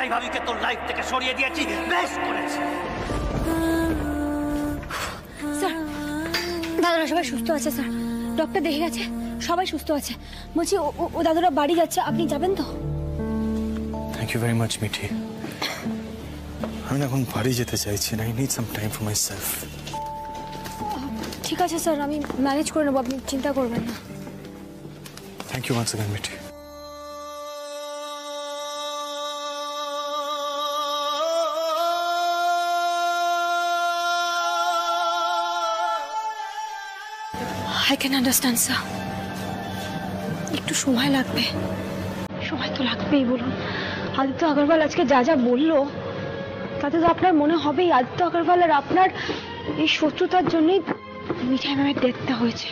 তাই ভাবিকে তোর লাইফ থেকে সরিয়ে দিয়েছি। বেশ করেছি। স্যার দাদুরা সবাই সুস্থ আছে স্যার, ডক্টর দেখে গেছে, সবাই সুস্থ আছে। বলছি ও দাদুরা বাড়ি যাচ্ছে, আপনি যাবেন তো? Thank you very much Mithi. আমি এখন বাড়ি যেতে চাইছি না, I need some time for myself. ঠিক আছে স্যার, আমি ম্যানেজ করে নেবো, আপনি চিন্তা করবেন না। Thank you once again Mithi. I can understand sir, একটু সময় লাগবে। সময় তো লাগবেই বলুন। আদিত্য আগরওয়াল আজকে যা যা বললো তাতে তো আপনার মনে হবেই আদিত্য আগরওয়াল আর আপনার এই শত্রুতার জন্যই মিঠাই ম্যামের ডেথটা হয়েছে।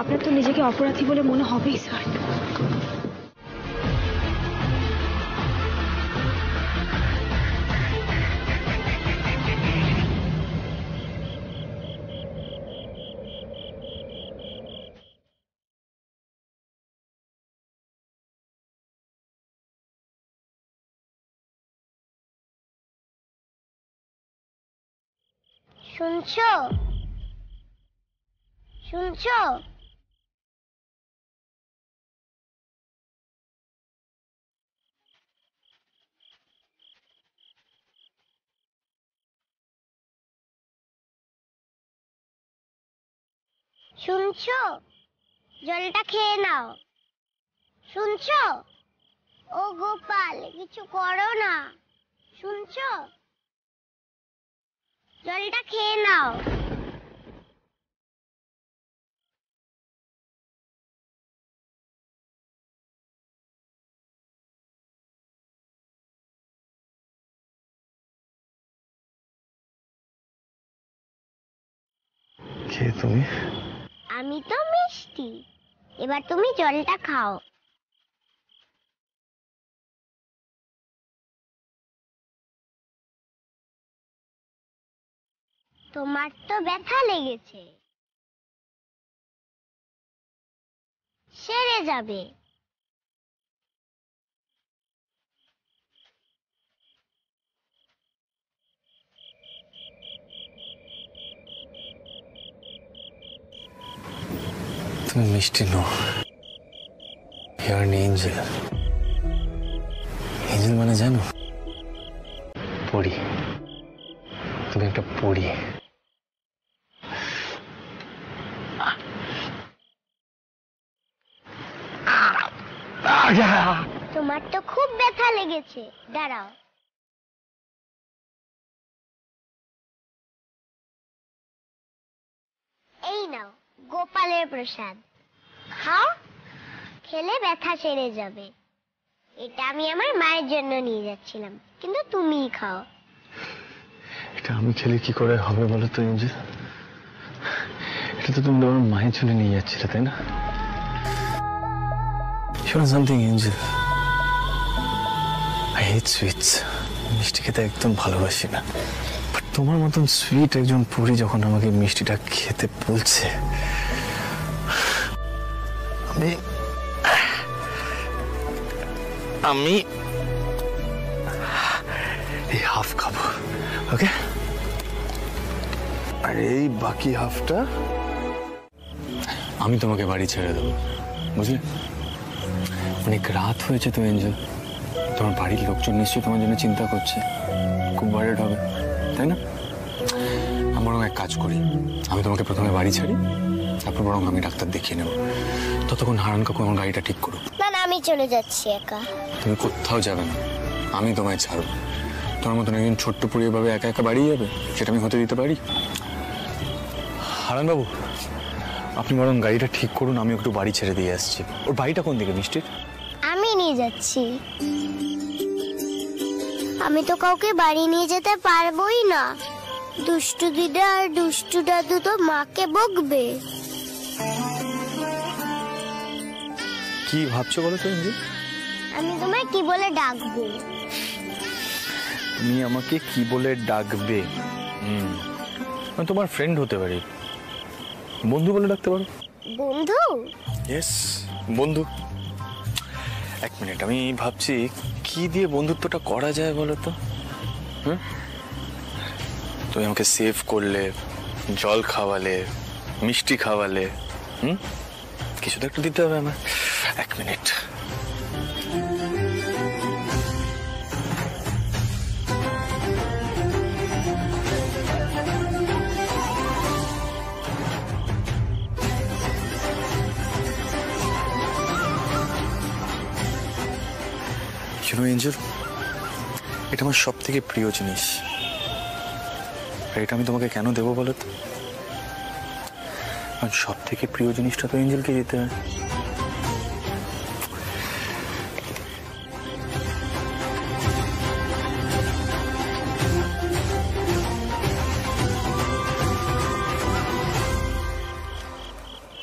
আপনার তো নিজেকে অপরাধী বলে মনে হবেই স্যার। শুনছো? শুনছো? শুনছো? জলটা খেয়ে নাও। শুনছো? ও গোপাল, কিছু করো না। শুনছো? জলটা খেয়ে নাও। কে তুমি? আমি তো মিষ্টি। এবার তুমি জলটা খাও। তোমার তো ব্যথা লেগেছে, সেরে যাবে। তুমি মিষ্টি no, you are an angel. Angel মানে জানো? পরী। তুমি একটা পরী। তোমার তো খুব ব্যথা লেগেছে, দাঁড়াও। এই নাও গোপালের প্রসাদ, খাও। খেলে ব্যথা সেরে যাবে। এটা আমি আমার মায়ের জন্য নিয়ে যাচ্ছিলাম, কিন্তু তুমিই খাও। এটা আমি খেলে কি করে হবে বলো তো এঞ্জেল? এটা তো তুমি তোমার মায়ের জন্য নিয়ে যাচ্ছিলে, তাই না? You know something, Angel? I hate sweets. মিষ্টি খেতে একদম ভালোবাসি না। বাট তোমার মতন সুইট একজন পরী যখন আমাকে মিষ্টিটা খেতে বলছে, আমি এই হাফ খাবো, ওকে? আর এই বাকি হাফটা আমি তোমাকে বাড়ি ছেড়ে দেবো, বুঝলে? অনেক রাত হয়েছে তো এঞ্জেল, তোমার বাড়ির লোকজন নিশ্চয়ই তোমার জন্য চিন্তা করছে, খুব ওয়ারিড হবে, তাই না? আমি বরং এক কাজ করি, আমি তোমাকে প্রথমে বাড়ি ছাড়ি, তারপর বরং আমি ডাক্তার দেখিয়ে নেব। ততক্ষণ হারান কাকু আমার গাড়িটা ঠিক করো। না না, আমি চলে যাচ্ছি একা। তুমি কোথাও যাবে না, আমি তোমায় ছাড়বো। তোমার মতন একজন ছোট্ট পরিবারভাবে একা একা বাড়ি যাবে, সেটা আমি হতে দিতে পারি? হারানবাবু, আপনি বরং গাড়িটা ঠিক করুন, আমি একটু বাড়ি ছেড়ে দিয়ে আসছি। ওর বাড়িটা কোন দিকে মিষ্টির? আমি নিয়ে যাচ্ছি। আমি তো কাউকে বাড়ি নিয়ে যেতে পারবোই না। দুষ্টু দিদা আর দুষ্টু দাদু তো মাকে বকবে। কি ভাবছো বলো তো এঞ্জেল? আমি তোমায় কি বলে ডাকবো? তুমি আমাকে কি বলে ডাকবে? আমি তোমার ফ্রেন্ড হতে পারি, বন্ধু বলে ডাকতে পারো। বন্ধু? ইয়েস, বন্ধু। এক মিনিট, আমি ভাবছি কি দিয়ে বন্ধুত্বটা করা যায় বলো তো। তুমি আমাকে সেভ করলে, জল খাওয়ালে, মিষ্টি খাওয়ালে, কিছু তো একটু দিতে হবে আমার। এক মিনিট, এঞ্জেল, এটা আমার সব থেকে প্রিয় জিনিস। এটা আমি তোমাকে কেন দেবো বলো তো? কারণ সব থেকে প্রিয় জিনিসটা তো এঞ্জেলকে দিতে হয়।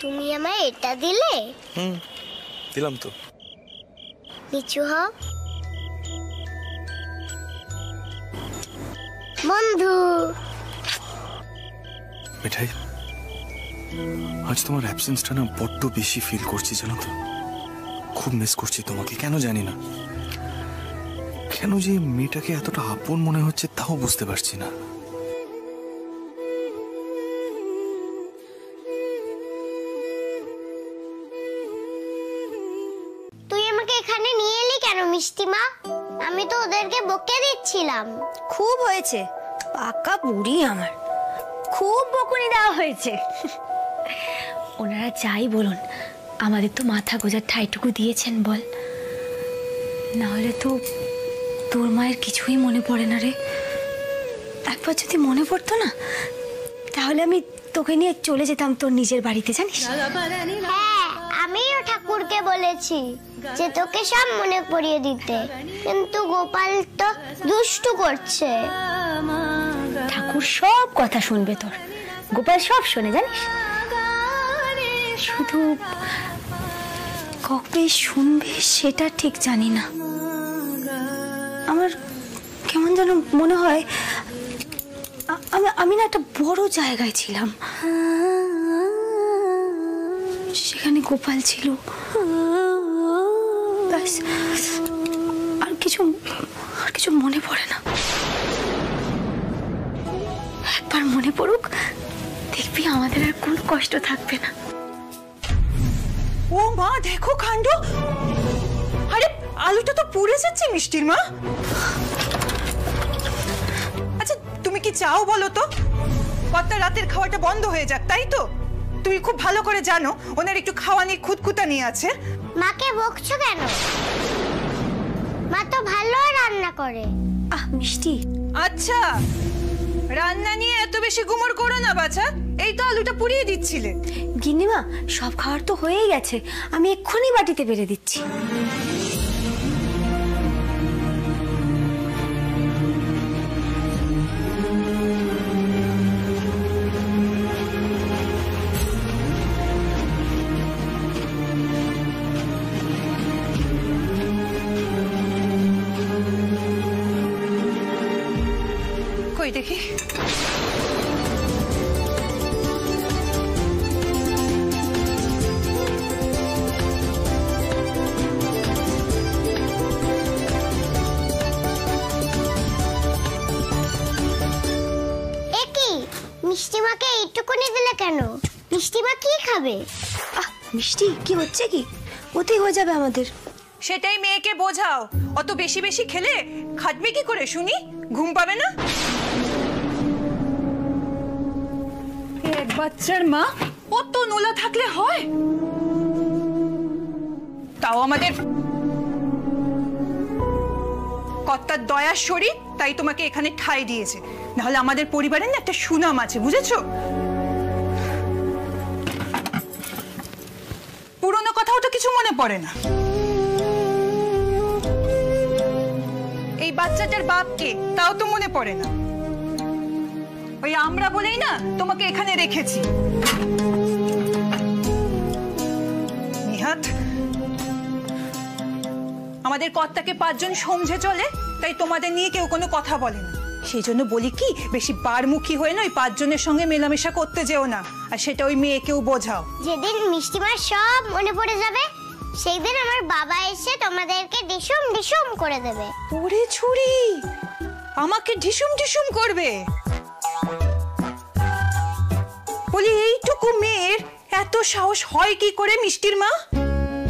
তুমি আমায় এটা দিলে? দিলাম তো। নিচু হও বন্ধু। মিঠাই, আজ তোমার অ্যাবসেন্সটা না বড্ড বেশি ফিল করছি, জানো তো? খুব মিস করছি তোমাকে, কেন জানি না। কেন যে মেয়েটাকে এতটা আপন মনে হচ্ছে তাও বুঝতে পারছি না। তুই আমাকে এখানে নিয়ে এলি কেন মিষ্টিমা? আমি তো ওদেরকে বকে দিচ্ছিলাম। খুব হয়েছে, পাকা বুড়ি আমার, খুব বকুনি দেওয়া হয়েছে। ওনারা যাই বলুন, আমাদের তো মাথা গোজার ঠাইটুকু দিয়েছেন বল। না হলে তো তোর মায়ের কিছুই মনে পড়ে না রে। একবার যদি মনে পড়তো না, তাহলে আমি তোকে নিয়ে চলে যেতাম তোর নিজের বাড়িতে, জানিস? হ্যাঁ, আমিও ঠাকুরকে বলেছি যে তোকে সব মনে পড়িয়ে দিতে, কিন্তু গোপাল তো দুষ্টু করছে। ঠাকুর সব কথা শুনবে তোর, গোপাল সব শোনে, জানিস? শুধু কবে শুনবে সেটা ঠিক জানি না। আমার কেমন যেন মনে হয় আমি না একটা বড় জায়গায় ছিলাম, সেখানে গোপাল ছিল, ব্যাস। আর কিছু মনে পড়ে না। একবার মনে পড়ুক, দেখবি আমাদের আর কোনো কষ্ট থাকবে না। ও মা, দেখো কাণ্ড! আরে আলুটা তো পুড়ে যাচ্ছে মিষ্টির মা। আচ্ছা তুমি কি চাও বলো তো? কত রাতের খাওয়াটা বন্ধ হয়ে যাক, তাই তো? তুমি খুব ভালো করে জানো ওনার একটু খাওয়া নিয়ে খুঁতখুঁতানি আছে। মাকে বকছো কেন? মা তো ভালো রান্না করে। মিষ্টি, আচ্ছা রান্না নিয়ে এত বেশি গুমর করো না বাছা। এই তো আলুটা পুড়িয়ে দিচ্ছিলে। গিন্নিমা, সব খাবার তো হয়েই গেছে, আমি এক্ষুনি বাটিতে বেড়ে দিচ্ছি। কই দেখি। মিষ্টিমাকে এইটুকুনি দিলে কেন? মিষ্টিমা কি খাবে? মিষ্টি, কি হচ্ছে কি? ওতেই হয়ে যাবে আমাদের। সেটাই মেয়েকে বোঝাও, অত বেশি বেশি খেলে খাটবে কি করে শুনি? ঘুম পাবে না? এক বাচ্চার মা অত নোলা থাকলে হয়? তাও আমাদের কর্তার দয়ার শরীর, তাই তোমাকে এখানে ঠাঁই দিয়েছে। নাহলে আমাদের পরিবারের না একটা সুনাম আছে, বুঝেছো? পুরনো কথাও তো কিছু মনে পড়ে না। এই বাচ্চাটার বাপকে তাও তো মনে পড়ে না। ওই আমরা বলেই না তোমাকে এখানে রেখেছি। নিহাত, আমাদের কর্তাকে 5 জন সমঝে চলে, তাই তোমাদের নিয়ে কেউ কোনো কথা বলে না। সেই জন্য বলি কি, বেশি বারমুখী হয়ে না ওই 5 জনের সঙ্গে মেলামেশা করতে যেও না। আর সেটা ওই মেয়েকেও বোঝাও। যেদিন মিষ্টিমার সব মনে পড়ে যাবে, সেই দিন আমার বাবা এসে তোমাদেরকে ডিসুম ডিসুম করে দেবে। ওরে ছুরি, আমাকে ঢিসুম ঢিসুম করবে? বলি এইটুকু মেয়ের এত সাহস হয় কি করে মিষ্টির মা?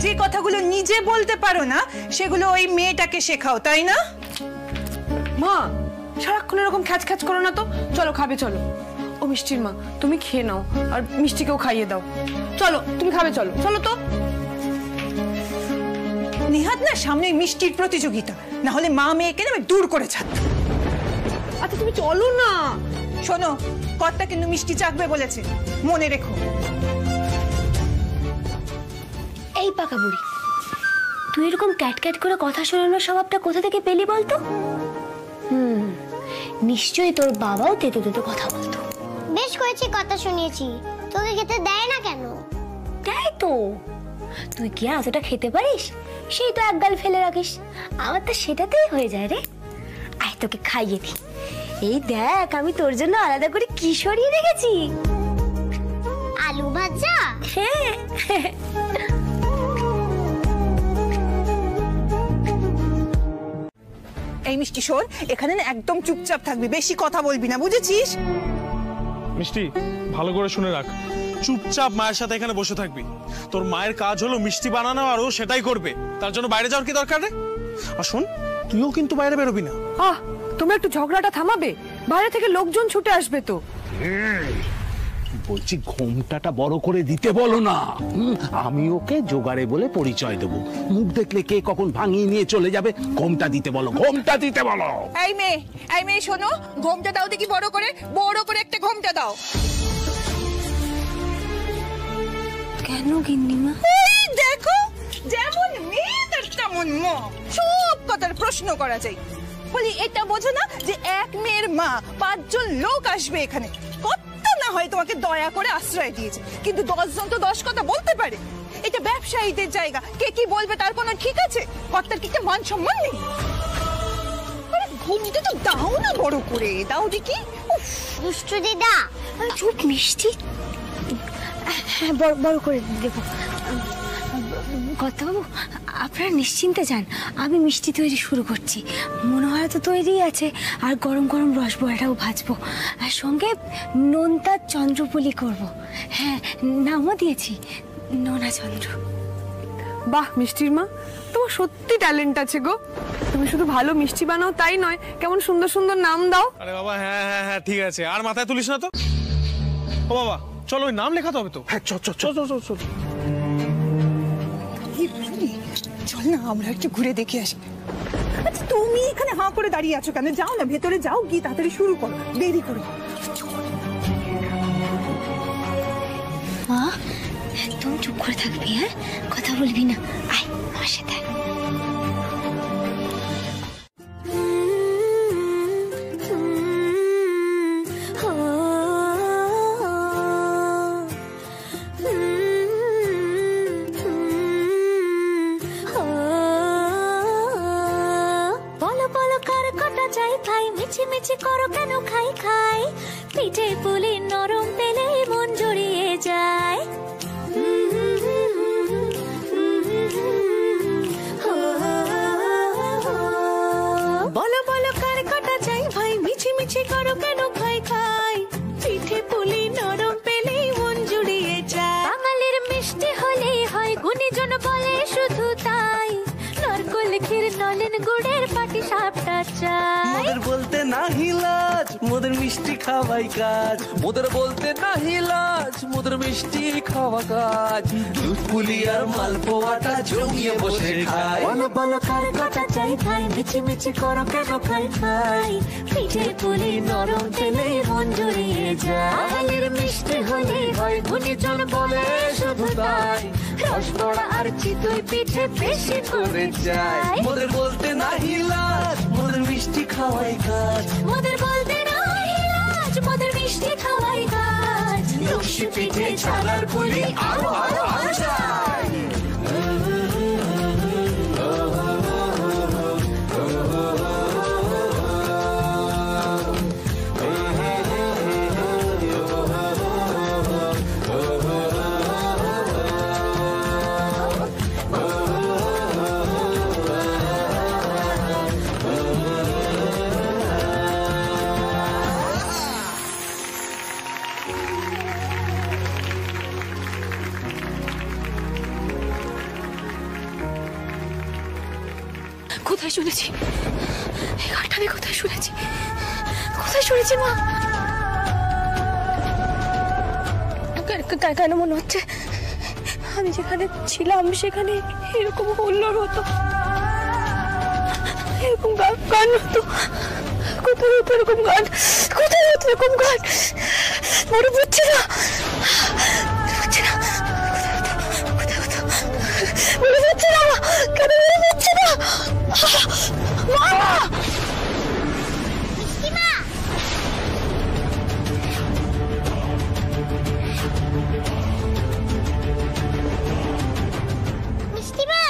যে কথাগুলো নিজে বলতে পারো না সেগুলো ওই মেয়েটাকে শেখাও, তাই না? মা সারাক্ষণ এরকম খ্যাচ খ্যাচ করো না তো, চলো খাবে চলো। ও মিষ্টির মা তুমি খেয়ে নাও আর মিষ্টিকেও খাইয়ে দাও। চলো তুমি খাবে, চলো চলো তো। নিহাত না, সামনে মিষ্টির প্রতিযোগিতা, না হলে মা মেয়েকে না দূর করে ছাড়। আচ্ছা তুমি চলো না। শোনো, কর্তা কিন্তু মিষ্টি চাকবে বলেছে, মনে রেখো। এই পাকা বুড়ি, তুই এরকম ক্যাট ক্যাট করে কথা শোনানোর স্বভাবটা কোথা থেকে পেলি বলতো? নিশ্চয়ই তোর বাবাও তেতো তেতো কথা বলতো। বেশ করেছি, কথা শুনিয়েছি। তোকে খেতে দেয় না কেন? দেয় তো, তুই কি আর অতটা খেতে পারিস? সেই তো এক গাল ফেলে রাখিস। আমার তো সেটাতেই হয়ে যায় রে। আয় তোকে খাইয়ে দি। এই দেখ আমি তোর জন্য আলাদা করে কি সরিয়ে রেখেছি। আলু ভাজা? হ্যাঁ। এই মিষ্টি শোন, এখানে না একদম চুপচাপ থাকবি, বেশি কথা বলবি না, বুঝেছিস? মিষ্টি ভালো করে শুনে রাখ, চুপচাপ মায়ের সাথে এখানে বসে থাকবি। তোর মায়ের কাজ হলো মিষ্টি বানানো, আর ও সেটাই করবে। তার জন্য বাইরে যাওয়ার কি দরকার রে? আর শোন, তুইও কিন্তু বাইরে বেরোবি না। তোমরা একটু ঝগড়াটা থামাবে? বাইরে থেকে লোকজন ছুটে আসবে তো। বলছি ঘোমটাটা বড় করে দিতে বলো না। আমি ওকে জোগাড়ে বলে পরিচয় দেবো, মুখ দেখলে কে কখন ভাঙিয়ে নিয়ে চলে যাবে। ঘোমটা দিতে বলো, ঘোমটা দিতে বলো। এই মেয়ে শোনো, ঘোমটা দাও দেখি, বড় করে একটা ঘোমটা দাও। কেন গিন্নিমা? এই দেখো, যেমন মেয়ে তেমন মা, সব কথার প্রশ্ন করা যায়। বলি এটা বোঝো না যে এক মেয়ের মা 5 জন লোক আসবে এখানে। কত না হয় তোমাকে দয়া করে আশ্রয় দিয়েছে, কিন্তু 10 জন তো 10 কথা বলতে পারে। এটা ব্যবসায়ীদের জায়গা, কে কি বলবে তার কোনো ঠিক আছে? কর্তার কি মান সম্মান নেই? আরে ঘুমটা তো দাও না বড় করে, দাও দেখি। দুষ্টু দিদা। চুপ মিষ্টি। হ্যাঁ বড় করে দেবো। কর্তাবাবু আপনারা নিশ্চিন্তে যান, আমি মিষ্টি তৈরি শুরু করছি। মনোহরা তো তৈরি আছে, আর গরম গরম রসবড়াটাও ভাজবো, আর সঙ্গে নোনতা চন্দ্রপুলি করব। হ্যাঁ নামও দিয়েছি, নোনা চন্দ্র। বাহ মিষ্টির মা, তোমার সত্যি ট্যালেন্ট আছে গো। তুমি শুধু ভালো মিষ্টি বানাও তাই নয়, কেমন সুন্দর সুন্দর নাম দাও। আরে বাবা হ্যাঁ হ্যাঁ হ্যাঁ ঠিক আছে, আর মাথায় তুলিস না তো। ও বাবা চলো, ওই নাম লেখাতে হবে তো। হ্যাঁ চল। চল না, আমরা একটু ঘুরে দেখে আসি। আচ্ছা তুমি এখানে হাঁ করে দাঁড়িয়ে আছো কেন? যাও না, ভেতরে যাও, গিয়ে তাড়াতাড়ি শুরু করো, দেরি করো। মা একদম চুপ করে থাকবি, হ্যাঁ কথা বলবি না। আয় আমার সাথে। মিছি করো কেন খাই খাই, পিঠে পুলি নরম পেলে মন জড়িয়ে যায়। বলো বলো কার কাটা চাই ভাই, মিছি মিছি করো কেন খাই খাই, পিঠে পুলি নরম পেলে মন জড়িয়ে যায়। বাঙালির মিষ্টি হলেই হয়, গুণীজন বলে শুধু তাই, নারকোল ক্ষীর নলেন গুড়ের পাটি সাপটা চাই। মোদের বলতে নাহি লাজ, মোদের মিষ্টি খাওয়াই কাজ। মোদের বলতে নাহি লাজ, মোদের মিষ্টি খাওয়া কাজ। দুধ পুলি আর মালপোয়াটা জমিয়ে বসে খাই। বলো বলো কার কাটা চাই ভাই, মিছি মিছি করো কেন খাই খাই, পিঠে পুলি নরম পেলে মন জড়িয়ে যায়। বাঙালির মিষ্টি হলেই হয়, গুণীজন বলে শুধু তাই, রসবড়া আর চিতই পিঠে বেশি করে যায়। মোদের বলতে নাহি লাজ, মোদের মিষ্টি খাওয়াই কাজ। মোদের বলতে নাহি লাজ, মোদের মিষ্টি খাওয়াই কাজ। লক্ষ্মী পিঠে ছানার পুলি আরো আরো আরো চাই। কোথায় শুনেছি এই গানটা? আমি কোথায় শুনেছি? কোথায় শুনেছি মা? কেন মনে হচ্ছে আমি যেখানে ছিলাম সেখানে এরকম হুল্লোড় হতো, এরকম গান হতো? কোথায় হতো এরকম গান? কোথায় হতো এরকম গান? মনে পড়ছে না, কোথায় হতো? মনে পড়ছে না, কেন মনে পড়ছে না? মিষ্টিমা,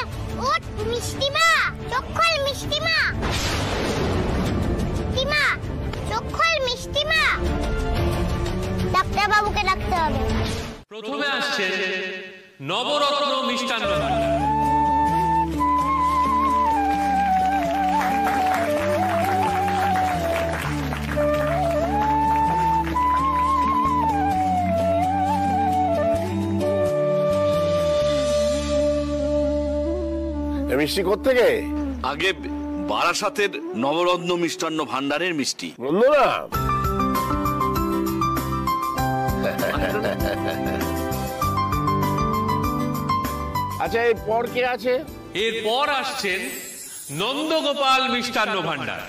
ওঠ মিষ্টিমা, চোখ খোল মিষ্টিমা, মিষ্টিমা, চোখ খোল মিষ্টিমা। ডাক্তার বাবুকে ডাকতে হবে। প্রথমে আসছে নবরত্ন মিষ্টান্ন ভান্ডার। মিষ্টি কোত্থেকে? আগে বারাসাতের নবরত্ন মিষ্টান্ন ভান্ডারের মিষ্টি। বন্ধুরা আচ্ছা, এরপর কে আছে? এরপর আসছেন নন্দগোপাল মিষ্টান্ন ভান্ডার।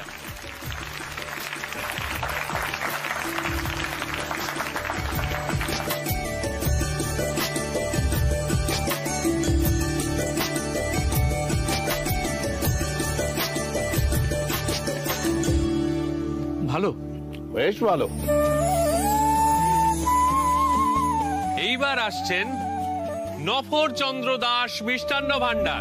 ভালো, বেশ ভালো। এইবার আসছেন নফর চন্দ্র দাস মিষ্টান্ন ভান্ডার।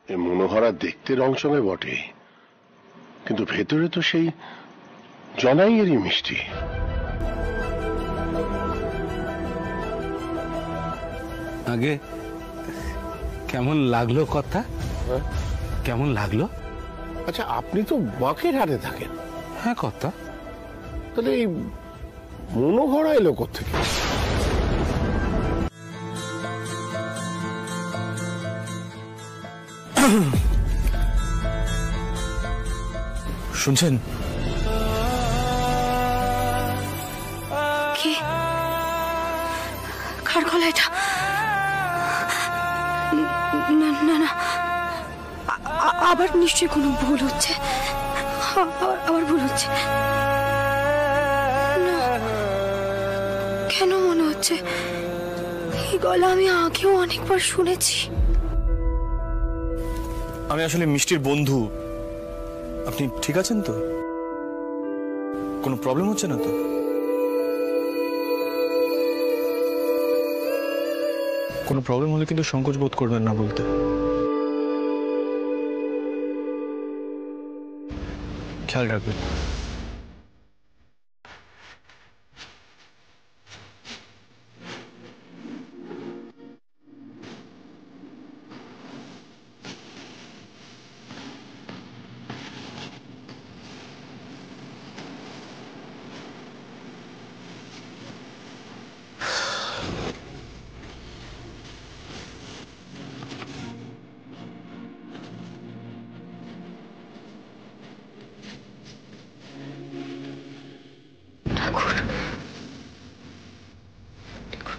মনোহরা দেখতে রংসঙ্গে বটে, কিন্তু ভেতরে তো সেই জনাইয়েরই মিষ্টি। আগে কেমন লাগলো কথা? কেমন লাগলো? আচ্ছা, আপনি তো বাঁকের হাটে থাকেন। হ্যাঁ কথা। তাহলে এই মনোহরা এলো কোত্থেকে? শুনছেন? কি? কার গলা এটা? না না না, আবার নিশ্চয়ই কোনো ভুল হচ্ছে, আবার ভুল হচ্ছে। কেন মনে হচ্ছে এই গলা আমি আগেও অনেকবার শুনেছি? আমি আসলে মিষ্টির বন্ধু। আপনি ঠিক আছেন তো? কোনো প্রবলেম হচ্ছে না তো? কোনো প্রবলেম হলে কিন্তু সংকোচ বোধ করবেন না বলতে। খেয়াল রাখবেন।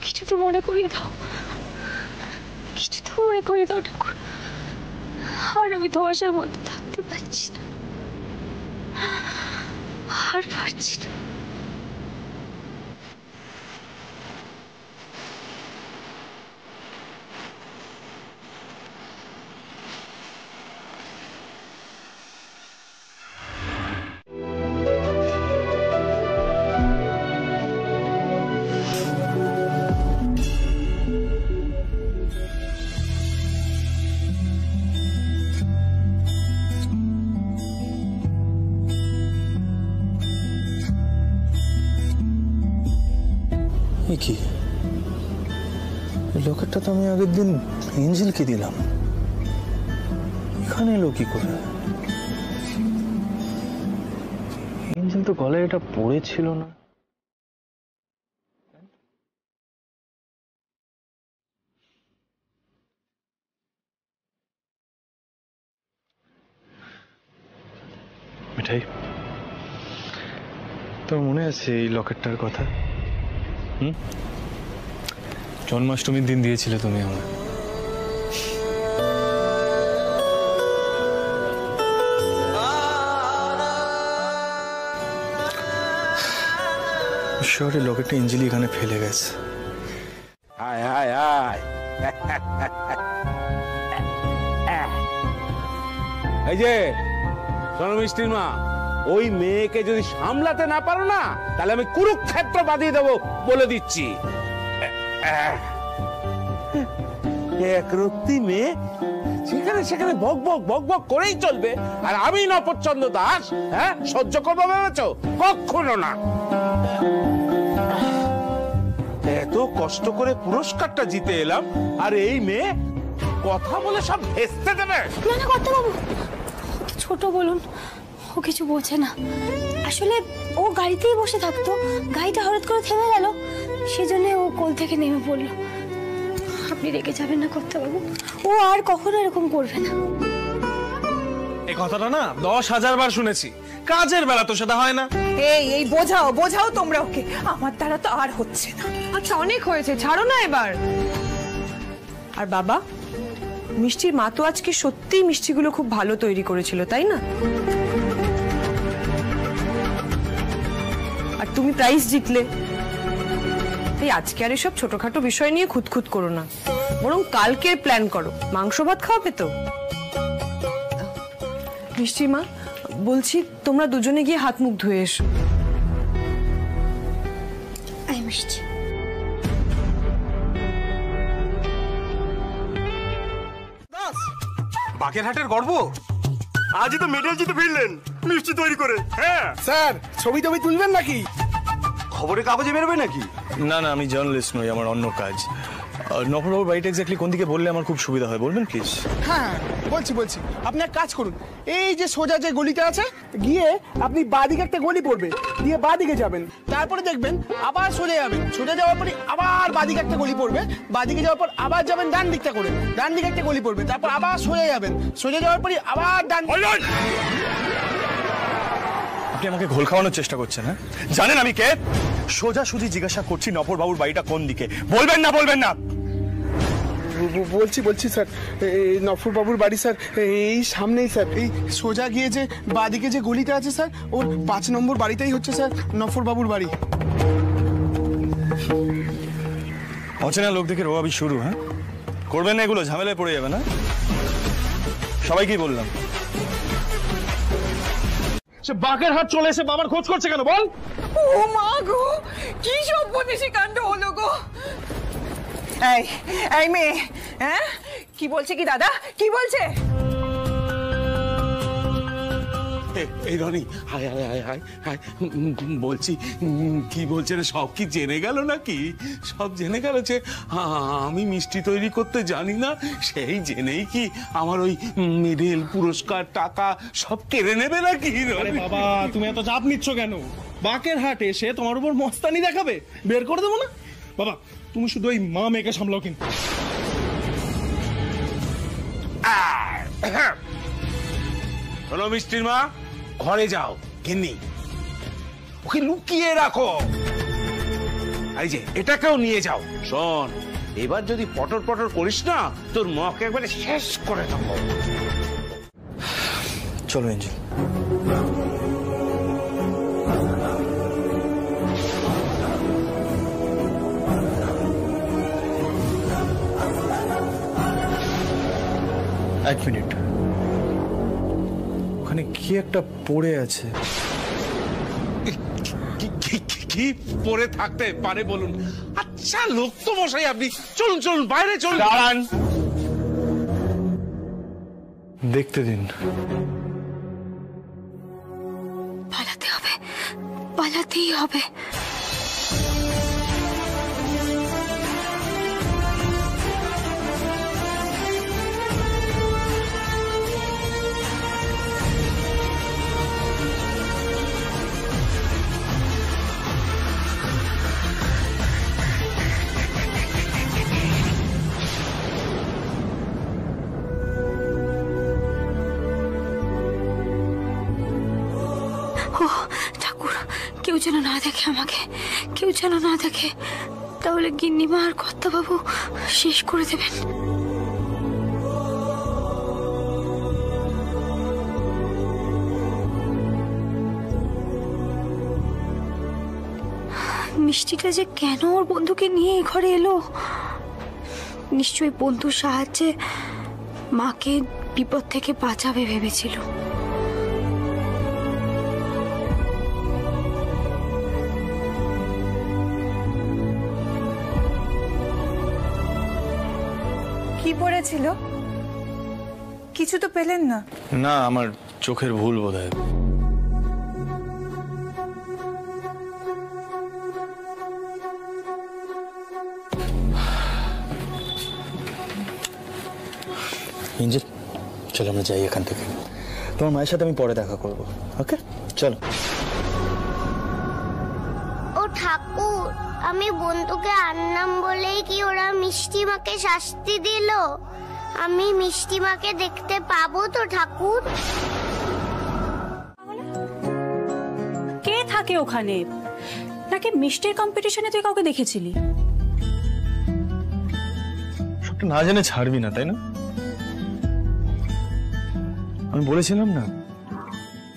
কিছু তো মনে করিয়ে দাও, কিছু তো মনে করিয়ে দাও ঠাকুর। আর আমি ধোঁয়াশার মধ্যে থাকতে পারছি না, আর পারছি না। কি লকেটটা তো আমি আগের দিন এঞ্জেলকে দিলাম, এখানে এলো কি করে? এঞ্জেল তো গলায় এটা পড়েছিল না। মিঠাই, তোর মনে আছে এই লকেটটার কথা? জন্মাষ্টমীর দিন দিয়েছিলে তুমি আমার। শহরে লকেটটা এঞ্জেলি এখানে ফেলে গেছে। হায় হায় হায়, এই যে শোনো মিষ্টির মা, ওই মেয়েকে যদি সামলাতে না পারো না, তাহলে আমি কুরুক্ষেত্র বাঁধিয়ে দেবো বলে দিচ্ছি। একরত্তি মেয়ে, সেখানে সেখানে বক বক বক বক করেই চলবে, আর আমি নপচ্ছন্দ দাস হ্যাঁ সহ্য করবো ভেবেছো? কখনো না। এত কষ্ট করে পুরস্কারটা জিতে এলাম, আর এই মেয়ে কথা বলে সব ভেস্তে দেবে। না না কর্তাবাবু, ছোট বলুন, ও কিছু বোঝে না। আসলে ও গাড়িতেই বসে থাকতো, গাড়িটা হঠাৎ করে থেমে গেল, সেজন্য ও কোল থেকে নেমে পড়লো। আপনি রেগে যাবেন না কর্তাবাবু, ও আর কখনো এরকম করবে না। এই কথাটা না 10,000 বার শুনেছি, কাজের বেলা তো সেটা হয় না। এই বোঝাও বোঝাও তোমরা ওকে, আমার দ্বারা তো আর হচ্ছে না। আচ্ছা অনেক হয়েছে, ছাড়ো না এবার। আর বাবা, মিষ্টির মা তো আজকে সত্যিই মিষ্টিগুলো খুব ভালো তৈরি করেছিল, তাই না? আর তুমি প্রাইজ জিতলে, তাই আজকে আর এসব ছোটখাটো বিষয় নিয়ে খুঁতখুত করো না, বরং কালকের প্ল্যান করো। মাংস ভাত খাওয়াবে তো? মিষ্টি মা, বলছি তোমরা দুজনে গিয়ে হাত মুখ ধুয়ে এসো। মিষ্টি, বাকেরহাটের গর্ব আজই তো মেডেল জিতে ফিরলেন মিষ্টি তৈরি করে। হ্যাঁ স্যার, ছবি টবি তুলবেন নাকি? খবরের কাগজে বেরোবে নাকি? না না, আমি জার্নালিস্ট নই, আমার অন্য কাজ। নফরবাবুর বাড়িটা এক্স্যাক্টলি কোন দিকে বললে আমার খুব সুবিধা হয়, বলবেন প্লিজ? হ্যাঁ বলছি, আপনি এক কাজ করুন, এই যে সোজা যে গলিটা আছে, গিয়ে আপনি বাঁদিকে একটা গলি পড়বে, দিয়ে বাঁদিকে যাবেন, তারপরে দেখবেন আবার সোজা যাবেন, সোজা যাওয়ার পরে আবার বাঁদিকে একটা গলি পড়বে, বাঁদিকে যাওয়ার পর আবার যাবেন ডান দিকটা করে, ডান দিকে একটা গলি পড়বে, তারপর আবার সোজা যাবেন, সোজা যাওয়ার পরে আবার ডান। আপনি আমাকে ঘোল খাওয়ানোর চেষ্টা করছেন? হ্যাঁ, জানেন আমি কে? সোজাসুজি জিজ্ঞাসা করছি নফরবাবুর বাড়িটা কোন দিকে, বলবেন না? বলবেন না? বলছি স্যার, নফর বাবুর বাড়ি স্যার এই সামনেই স্যার, এই সোজা গিয়ে যে বাঁদিকে যে গলিটা আছে স্যার, ওর 5 নম্বর বাড়িটাই হচ্ছে স্যার নফর বাবুর বাড়ি। অচেনা লোক দেখে রোয়াবি শুরু। হ্যাঁ, করবেন না এগুলো, ঝামেলায় পড়ে যাবে না। সবাইকেই বললাম। সে বাকেরহাট চলে এসে বাবার খোঁজ করছে কেন বল? ও মা গো, কি সর্বনেশী কাণ্ড হলো গো। এই মেয়ে, হ্যাঁ কি বলছে কি দাদা, কি বলছে? এই রনি, হায় হায় হায় হায় হায়, বলছি কি বলছে রে? সব কি জেনে গেল নাকি? সব জেনে গেল যে আমি মিষ্টি তৈরি করতে জানি না, সেই জেনেই কি আমার ওই মেডেল, পুরস্কার, টাকা সব কেড়ে নেবে নাকি? আরে বাবা, তুমি এত চাপ নিচ্ছ কেন? বাকেরহাট এসে তোমার উপর মস্তানি দেখাবে, বের করে দেবো না? বাবা তুমি শুধু ওই মা মেয়েকে সামলাও কিন্তু। হলো মিষ্টির মা, ঘরে যাও, গিন্নি ওকে লুকিয়ে রাখো। এই যে এটাকেও নিয়ে যাও। শোন, এবার যদি পটর পটর করিস না, তোর মাকে একবারে শেষ করে দেবো। চলো এঞ্জেল। এক মিনিট, ওখানে কি একটা পড়ে আছে। কি পড়ে থাকতে পারে বলুন? আচ্ছা লোক তো মশাই আপনি, চলুন চলুন বাইরে চলুন। দাঁড়ান, দেখতে দিন। পালাতে হবে, পালাতেই হবে। ও ঠাকুর, কেউ যেন না দেখে আমাকে, কেউ যেন না দেখে, তাহলে গিন্নিমা আর কর্তাবাবু শেষ করে দেবেন। মিষ্টিটা যে কেন ওর বন্ধুকে নিয়ে এই ঘরে এলো, নিশ্চয়ই বন্ধুর সাহায্যে মাকে বিপদ থেকে বাঁচাবে ভেবেছিল। কি পড়েছিল? কিছু তো পেলেন না? না, আমার চোখের ভুল বোধহয়। এঞ্জেল, চলো আমরা যাই এখান থেকে। তোমার মায়ের সাথে আমি পরে দেখা করবো। ওকে, চলো। ও ঠাকুর, আমি বন্ধুকে আনলাম বলেই কি ওরা মিষ্টি মাকে শাস্তি দিল? আমি মিষ্টি মাকে দেখতে পাবো তো ঠাকুর? কে থাকে ওখানে? নাকি মিষ্টির কম্পিটিশনে তুই কাউকে দেখেছিলি? সবটা না জেনে ছাড়বি না, তাই না? আমি বলেছিলাম না,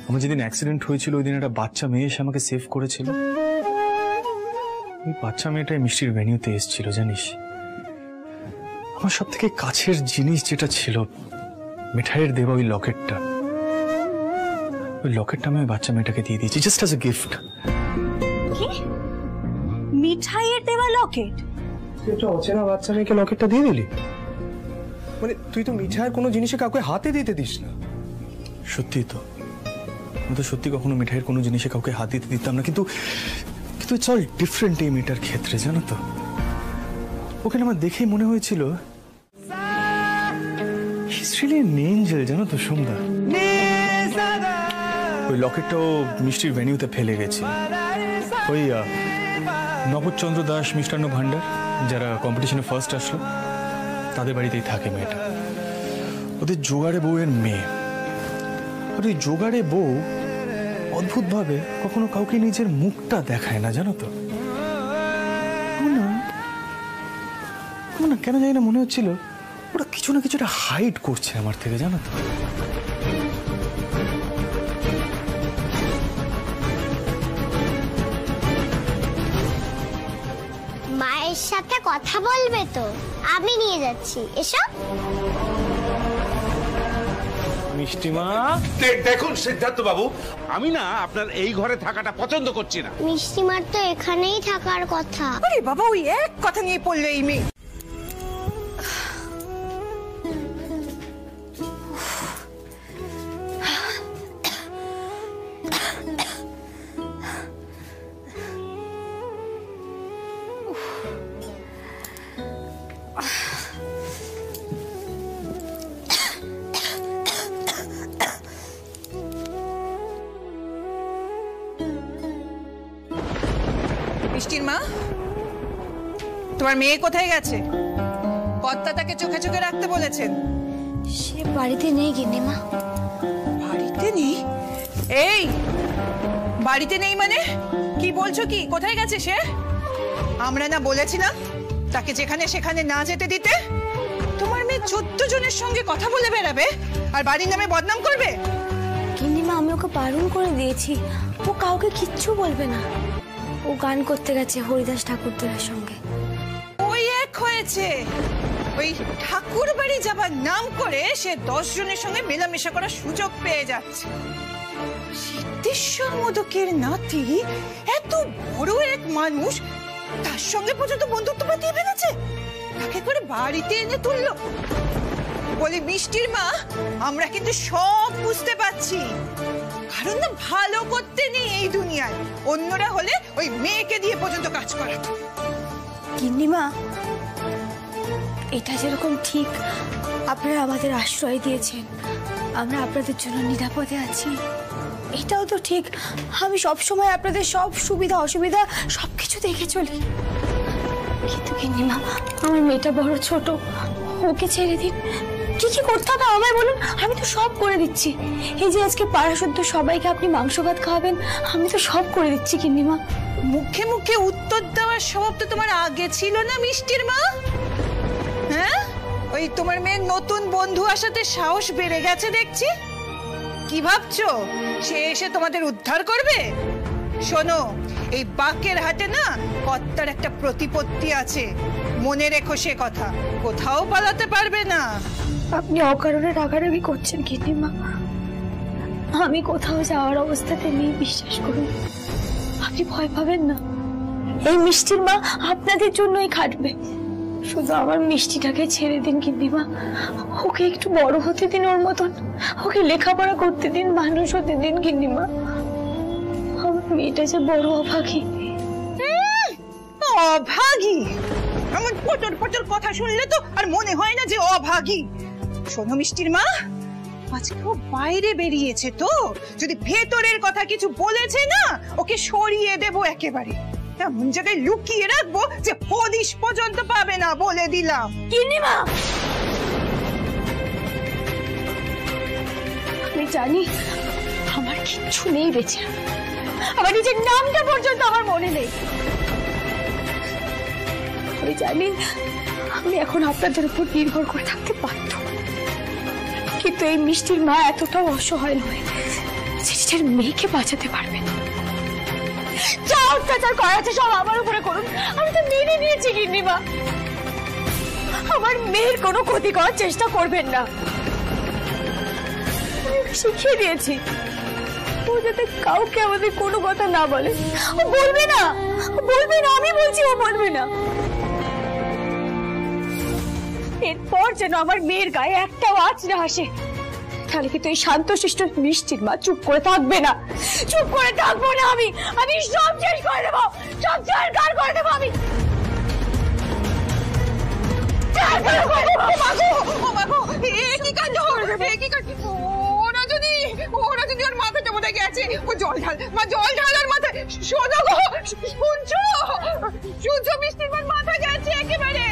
আমার যেদিন অ্যাক্সিডেন্ট হয়েছিল ওই দিন একটা বাচ্চা মেয়ে এসে আমাকে সেভ করেছিল। ওই বাচ্চা মেয়েটাই মিষ্টির ভেন্যুতে এসেছিল, জানিস? আমার সব থেকে কাছের জিনিস যেটা ছিল, মিঠাইয়ের দেওয়া ওই লকেটটা, ওই লকেটটা আমি ওই বাচ্চা মেয়েটাকে দিয়ে দিয়েছি, জাস্ট অ্যাজ এ গিফট। কি? মিঠাইয়ের দেওয়া লকেট? এটা অচেনা বাচ্চা মেয়েকে লকেটটা দিয়ে দিলি? মানে তুই তো মিঠাইয়ের কোনো জিনিসে কাউকে হাতে দিতে দিস না। সত্যি তো, আমি তো সত্যি কখনো মিঠাইয়ের কোনো জিনিসে কাউকে হাত দিতে দিতাম না, কিন্তু কিন্তু ইটস অল ডিফারেন্ট এই মেয়েটার ক্ষেত্রে, জানো তো? ওখানে আমার দেখেই মনে হয়েছিল he is really an Angel, জানো তো সন্ধ্যা? ওই লকেটটাও মিষ্টির ভেন্যুতে ফেলে গেছে। ওই নবচন্দ্র দাস মিষ্টান্ন ভান্ডার, যারা কম্পিটিশনে ফার্স্ট আসলো, তাদের বাড়িতেই থাকে মেয়েটা। ওদের জোগাড়ে বউয়ের মেয়ে। আর ওই জোগাড়ে বউ অদ্ভুতভাবে কখনো কাউকে নিজের মুখটা দেখায় না, জানো তো? না কেন জানি না মনে হচ্ছিল ওরা কিছু না কিছুটা হাইড করছে আমার থেকে, জানো তো? মায়ের সাথে কথা বলবে তো? আমি নিয়ে যাচ্ছি, এসো। মিষ্টিমা, দেখুন সিদ্ধার্থ বাবু, আমি না আপনার এই ঘরে থাকাটা পছন্দ করছি না। মিষ্টিমার তো এখানেই থাকার কথা। আরে বাবা, ওই এক কথা নিয়ে পড়লো এই মেয়ে। মিষ্টির মা, তোমার মেয়ে কোথায় গেছে? কর্তা তাকে চোখে চোখে রাখতে বলেছেন। সে বাড়িতে নেই গিন্নিমা। বাড়িতে নেই? এই বাড়িতে নেই মানে কি বলছো? কি কোথায় গেছে সে? আমরা না বলেছিলাম তাকে যেখানে সেখানে না যেতে দিতে? তোমার মেয়ে 14 জনের সঙ্গে কথা বলে বেড়াবে আর বাড়ির নামে বদনাম করবে? গিন্নিমা, আমি ওকে বারণ করে দিয়েছি, ও কাউকে কিচ্ছু বলবে না। ও গান করতে গেছে হরিদাস ঠাকুরদার সঙ্গে। ওই এক হয়েছে, ওই ঠাকুর বাড়ি যাবার নাম করে সে 10 জনের সঙ্গে মেলামেশা করার সুযোগ পেয়ে যাচ্ছে। সিদ্ধেশ্বর মোদকের নাতি এত বড় এক মানুষ, তার সঙ্গে পর্যন্ত বন্ধুত্ব বাতিয়ে ফেলেছে, তাকে করে বাড়িতে এনে তুললো। বলি মিষ্টির মা, আমরা কিন্তু সব বুঝতে পারছি, কারণ না ভালো করতে নেই এই দুনিয়ায়। অন্যরা হলে ওই মেয়েকে দিয়ে পর্যন্ত কাজ করাতো। গিন্নিমা, এটা যেরকম ঠিক আপনারা আমাদের আশ্রয় দিয়েছেন, আমরা আপনাদের জন্য নিরাপদে আছি, এটাও তো ঠিক আমি সবসময় আপনাদের সব সুবিধা অসুবিধা সবকিছু দেখে চলি। কিন্তু গিন্নিমা, আমার মেয়েটা বড় ছোট, ওকে ছেড়ে দিন, কি কি করতে হবে আমায় বলুন, আমি তো সব করে দিচ্ছি। এই যে আজকে পাড়া শুদ্ধ সবাইকে আপনি মাংস ভাত খাওয়াবেন, আমি তো সব করে দিচ্ছি গিন্নিমা। মুখে মুখে উত্তর দেওয়ার স্বভাব তো তোমার আগে ছিল না মিষ্টির মা? হ্যাঁ, ওই তোমার মেয়ের নতুন বন্ধু আসাতে সাহস বেড়ে গেছে দেখছি। কি ভাবছো সে এসে তোমাদের উদ্ধার করবে? শোনো, এই বাকের হাটে না কর্তার একটা প্রতিপত্তি আছে, মনে রেখো সে কথা, কোথাও পালাতে পারবে না। আপনি অকারণে রাগারাগি করছেন গিন্নিমা, আমি কোথাও যাওয়ার অবস্থাতে নেই, বিশ্বাস করুন। আপনি ভয় পাবেন না, এই মিষ্টির মা আপনাদের জন্যই খাটবে। শুধু আমার মিষ্টিটাকে ছেড়ে দিন গিন্নিমা, ওকে একটু বড় হতে দিন, ওর মতন ওকে লেখাপড়া করতে দিন, মানুষ হতে দিন গিন্নিমা। আমার মেয়েটা যে বড় অভাগী। অভাগী? এমন পটর পটর কথা শুনলে তো আর মনে হয় না যে অভাগী। শোনো মিষ্টির মা, আজকে ও বাইরে বেরিয়েছে তো, যদি ভেতরের কথা কিছু বলেছে না, ওকে সরিয়ে দেবো একেবারে, এমন জায়গায় লুকিয়ে রাখবো যে হদিশ পর্যন্ত পাবে না, বলে দিলাম। গিন্নিমা, আমি জানি আমার কিচ্ছু নেই বেঁচে, আমার নিজের নামটা পর্যন্ত আমার মনে নেই। আমি জানি আমি এখন আপনাদের উপর নির্ভর করে থাকতে বাধ্য, কিন্তু এই মিষ্টির মা এতটাও অসহায় নয় যে নিজের মেয়েকে বাঁচাতে পারবে না। যা অত্যাচার করা আছে সব আমার উপরে করুন, আমি তো মেনে নিয়েছি গিন্নিমা। আমার মেয়ের কোনো ক্ষতি করার চেষ্টা করবেন না, শিখিয়ে দিয়েছি ও যাতে কাউকে আমাদের কোনো কথা না বলে। ও বলবে না, বলবে না, আমি বলছি ও বলবে না। এরপর যেন আমার মেয়ের গায়ে একটাও আঁচ না আসে, তাহলে কিন্তু এই শান্তশিষ্ট মিষ্টির মা চুপ করে থাকবে না, চুপ করে থাকবো না আমি, আমি সব শেষ করে দেবো, সব ছাড়খার করে দেবো আমি। ওরা যদি ওর মাথাটা বোধ গেছে, ও জল ঢাল, মা জল ঢাল ওর মাথায়। শোনো গো, শুনছো? শুনছো মিষ্টির মার মাথা গেছে একেবারে।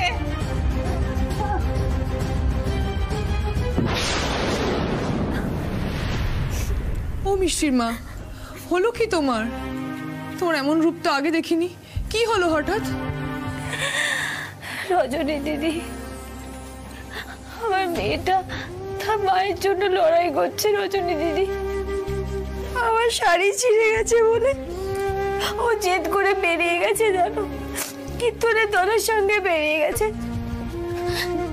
ও মিষ্টির মা, হলো কি তোমার? তোর এমন রূপ তো আগে দেখিনি, কি হলো হঠাৎ? রজনী দিদি, আমার মেয়েটা তার মায়ের জন্য লড়াই করছে। রজনী দিদি, আমার শাড়ি ছিঁড়ে গেছে বলে ও জেদ করে বেরিয়ে গেছে, জানো, কীর্তনের দলের সঙ্গে বেরিয়ে গেছে,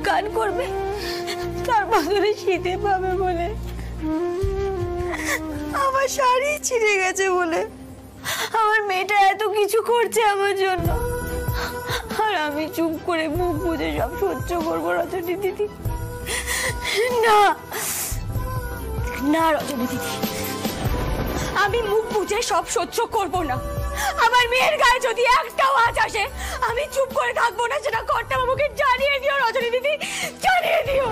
গান করবে, তার বদলে শীতে পাবে বলে। আমার শাড়ি ছিঁড়ে গেছে বলে আমার মেয়েটা এত কিছু করছে আমার জন্য, আর আমি চুপ করে মুখ বুজে সব সহ্য করবো? রজনী দিদি, না না রজনী দিদি, আমি মুখ বুজে সব সহ্য করবো না। আমার মেয়ের গায়ে যদি একটাও আঁচ আসে, আমি চুপ করে থাকবো না, সেটা কর্তা বাবুকে জানিয়ে দিও রজনী দিদি, জানিয়ে দিও।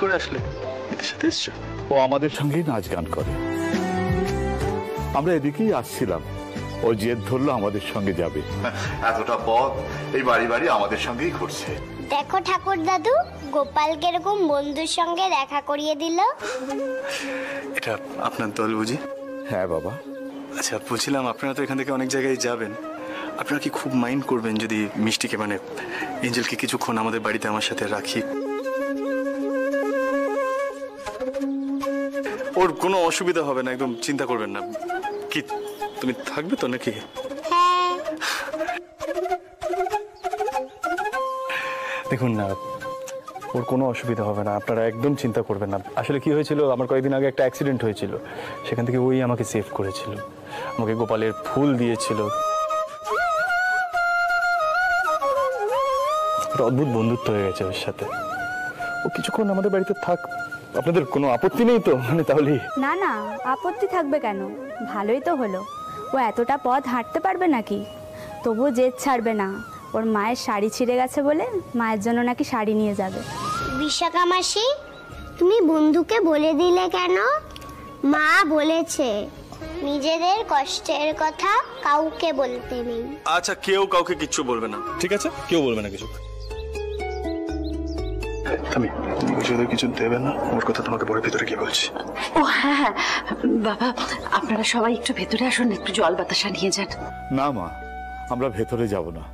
করে আসলে? এদের সাথে এসছো? ও আমাদের সঙ্গেই নাচ গান করে। আমরা এদিকেই আসছিলাম, ও জেদ ধরলো আমাদের সঙ্গে যাবে। এতটা পথ এই বাড়ি বাড়ি আমাদের সঙ্গেই ঘুরছে। দেখো ঠাকুর দাদু, গোপাল কিরকম বন্ধুর সঙ্গে দেখা করিয়ে দিল। এটা আপনার দল বুঝি? হ্যাঁ বাবা। আচ্ছা বলছিলাম, আপনারা তো এখান থেকে অনেক জায়গায় যাবেন, আপনারা কি খুব মাইন্ড করবেন যদি মিষ্টিকে মানে এঞ্জেলকে কিছুক্ষণ আমাদের বাড়িতে আমার সাথে রাখি? ওর কোনো অসুবিধা হবে না, একদম চিন্তা করবেন না। কি তুমি থাকবে তো নাকি? দেখুন না, ওর কোনো অসুবিধা হবে না, আপনারা একদম চিন্তা করবেন না। আসলে কি হয়েছিল, আমার কয়েকদিন আগে একটা অ্যাক্সিডেন্ট হয়েছিল, সেখান থেকে ওই আমাকে সেভ করেছিল, আমাকে গোপালের ফুল দিয়েছিল। একটা অদ্ভুত বন্ধুত্ব হয়ে গেছে ওর সাথে। ও কিছুক্ষণ আমাদের বাড়িতে থাক, আপনাদের কোনো আপত্তি নেই তো? মানে তাহলে না না, আপত্তি থাকবে কেন? ভালোই তো হলো। ও এতটা পথ হাঁটতে পারবে নাকি? তবুও জেদ ছাড়বে না। ওর মায়ের শাড়ি ছিঁড়ে গেছে বলে মায়ের জন্য নাকি শাড়ি নিয়ে যাবে। বিশাখা মাসি, তুমি বন্ধুকে বলে দিলে কেন? মা বলেছে নিজেদের কষ্টের কথা কাউকে বলতে নেই। আচ্ছা, কেউ কাউকে কিচ্ছু বলবে না, ঠিক আছে? কেউ বলবে না কিছু। আমি কিছু দেবে না, ওর কথা তোমাকে পরে ভেতরে কি বলছি। ও হ্যাঁ হ্যাঁ বাবা, আপনারা সবাই একটু ভেতরে আসুন, একটু জল বাতাসা নিয়ে যান। না মা, আমরা ভেতরে যাব না,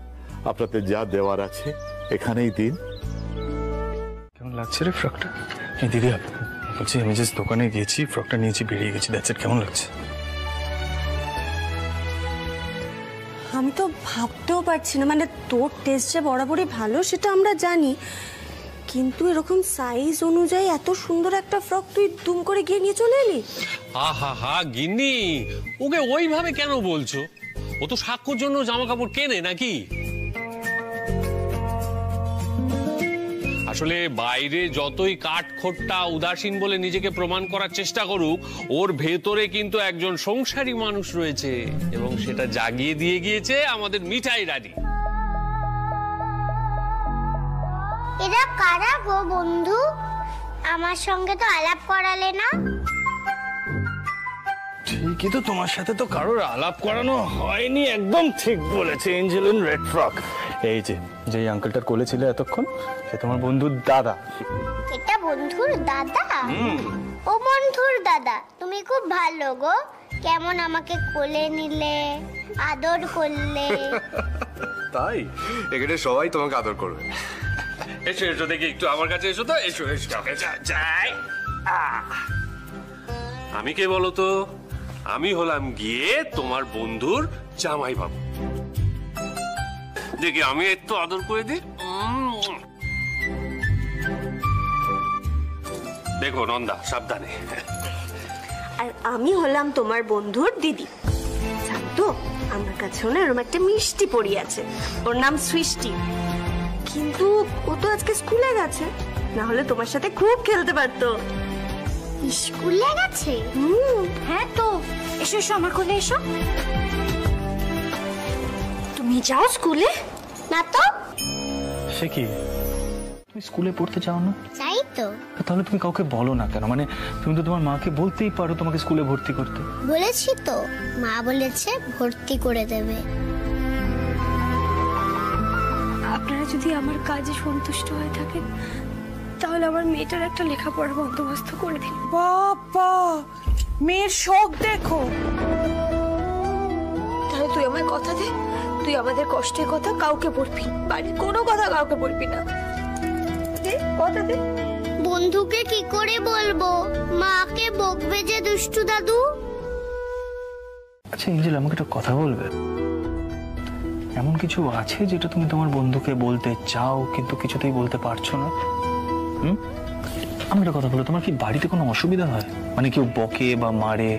আপনাদের যা দেওয়ার আছে এখানেই দিন। কেমন লাগছে রে ফ্রকটা? এই দিদি বলছি, আমি যে দোকানে গিয়েছি, ফ্রকটা নিয়েছি, বেরিয়ে গেছি, দ্যাটস ইট। কেমন লাগছে? আমি তো ভাবতেও পারছি না, মানে তোর টেস্ট যে বরাবরই ভালো সেটা আমরা জানি, কিন্তু এরকম সাইজ অনুযায়ী এত সুন্দর একটা ফ্রক তুই দুম করে গিয়ে নিয়ে চলে এলি। আহা হা গিন্নি, ওকে ওইভাবে কেন বলছো? ও তো সাক্ষর জন্য জামা কাপড় কেনে নাকি? আসলে বাইরে যতই কাঠখোট্টা উদাসীন বলে নিজেকে প্রমাণ করার চেষ্টা করুক, ওর ভেতরে কিন্তু একজন সংসারী মানুষ রয়েছে, এবং সেটা জাগিয়ে দিয়ে গিয়েছে আমাদের মিঠাই রানী। এরা কারা গো বন্ধু? আমার সঙ্গে তো আলাপ করালে না। ঠিকই তো, তোমার সাথে তো কারোর আলাপ করানো হয়নি। একদম ঠিক বলেছে এঞ্জেল ইন রেড ফ্রক। এই যে আঙ্কেলটার কোলে ছিল এতক্ষণ, সে তোমার বন্ধুর দাদা। এটা বন্ধুর দাদা? ও বন্ধুর দাদা, তুমি খুব ভালো গো। কেমন আমাকে কোলে নিলে, আদর করলে। তাই এখানে সবাই তোমাকে আদর করবে। এসো এসো, দেখি একটু আমার কাছে এসো তো। এসো এসো যাই। আমি কে বলো তো? আমি হলাম গিয়ে তোমার বন্ধুর জামাই বাবু। দেখি আমি একটু আদর করে দিই। দেখো নন্দা, সাবধানে। আর আমি হলাম তোমার বন্ধুর দিদি। জানতো আমার কাছেও না এরকম একটা মিষ্টি পড়ি আছে, ওর নাম সৃষ্টি। কিন্তু ও তো আজকে স্কুলে গেছে, না হলে তোমার সাথে খুব খেলতে পারতো। স্কুলে গেছে? হ্যাঁ তো। এসো এসো, আমার কোলে এসো। তুমি যাও স্কুলে? না তো। সে কি, তুমি স্কুলে পড়তে চাও না? চাই তো। তাহলে তুমি কাউকে বলো না কেন? মানে তুমি তো তোমার মাকে বলতেই পারো তোমাকে স্কুলে ভর্তি করতে। বলেছি তো, মা বলেছে ভর্তি করে দেবে। আপনারা যদি আমার কাজে সন্তুষ্ট হয়ে থাকেন, তাহলে আমার মেয়েটার একটা লেখাপড়ার বন্দোবস্ত করে দিন। বাবা, মেয়ের শখ দেখো। তাহলে তুই আমার কথা দে, তুই আমাদের কষ্টের কথা কাউকে বলবি, বাড়ির কোনো কথা কাউকে বলবি না। দে কথা দে। বন্ধুকে কি করে বলবো? মাকে বকবে যে দুষ্টু দাদু। আচ্ছা এঞ্জেল, আমাকে একটা কথা বলবে? এমন কিছু আছে যেটা তুমি তোমার বন্ধুকে বলতে চাও কিন্তু কিছুতেই বলতে পারছো না? আমি একটা কথা বলো, তোমার কি বাড়িতে কোনো অসুবিধা হয়? মানে কেউ বকে বা মারে?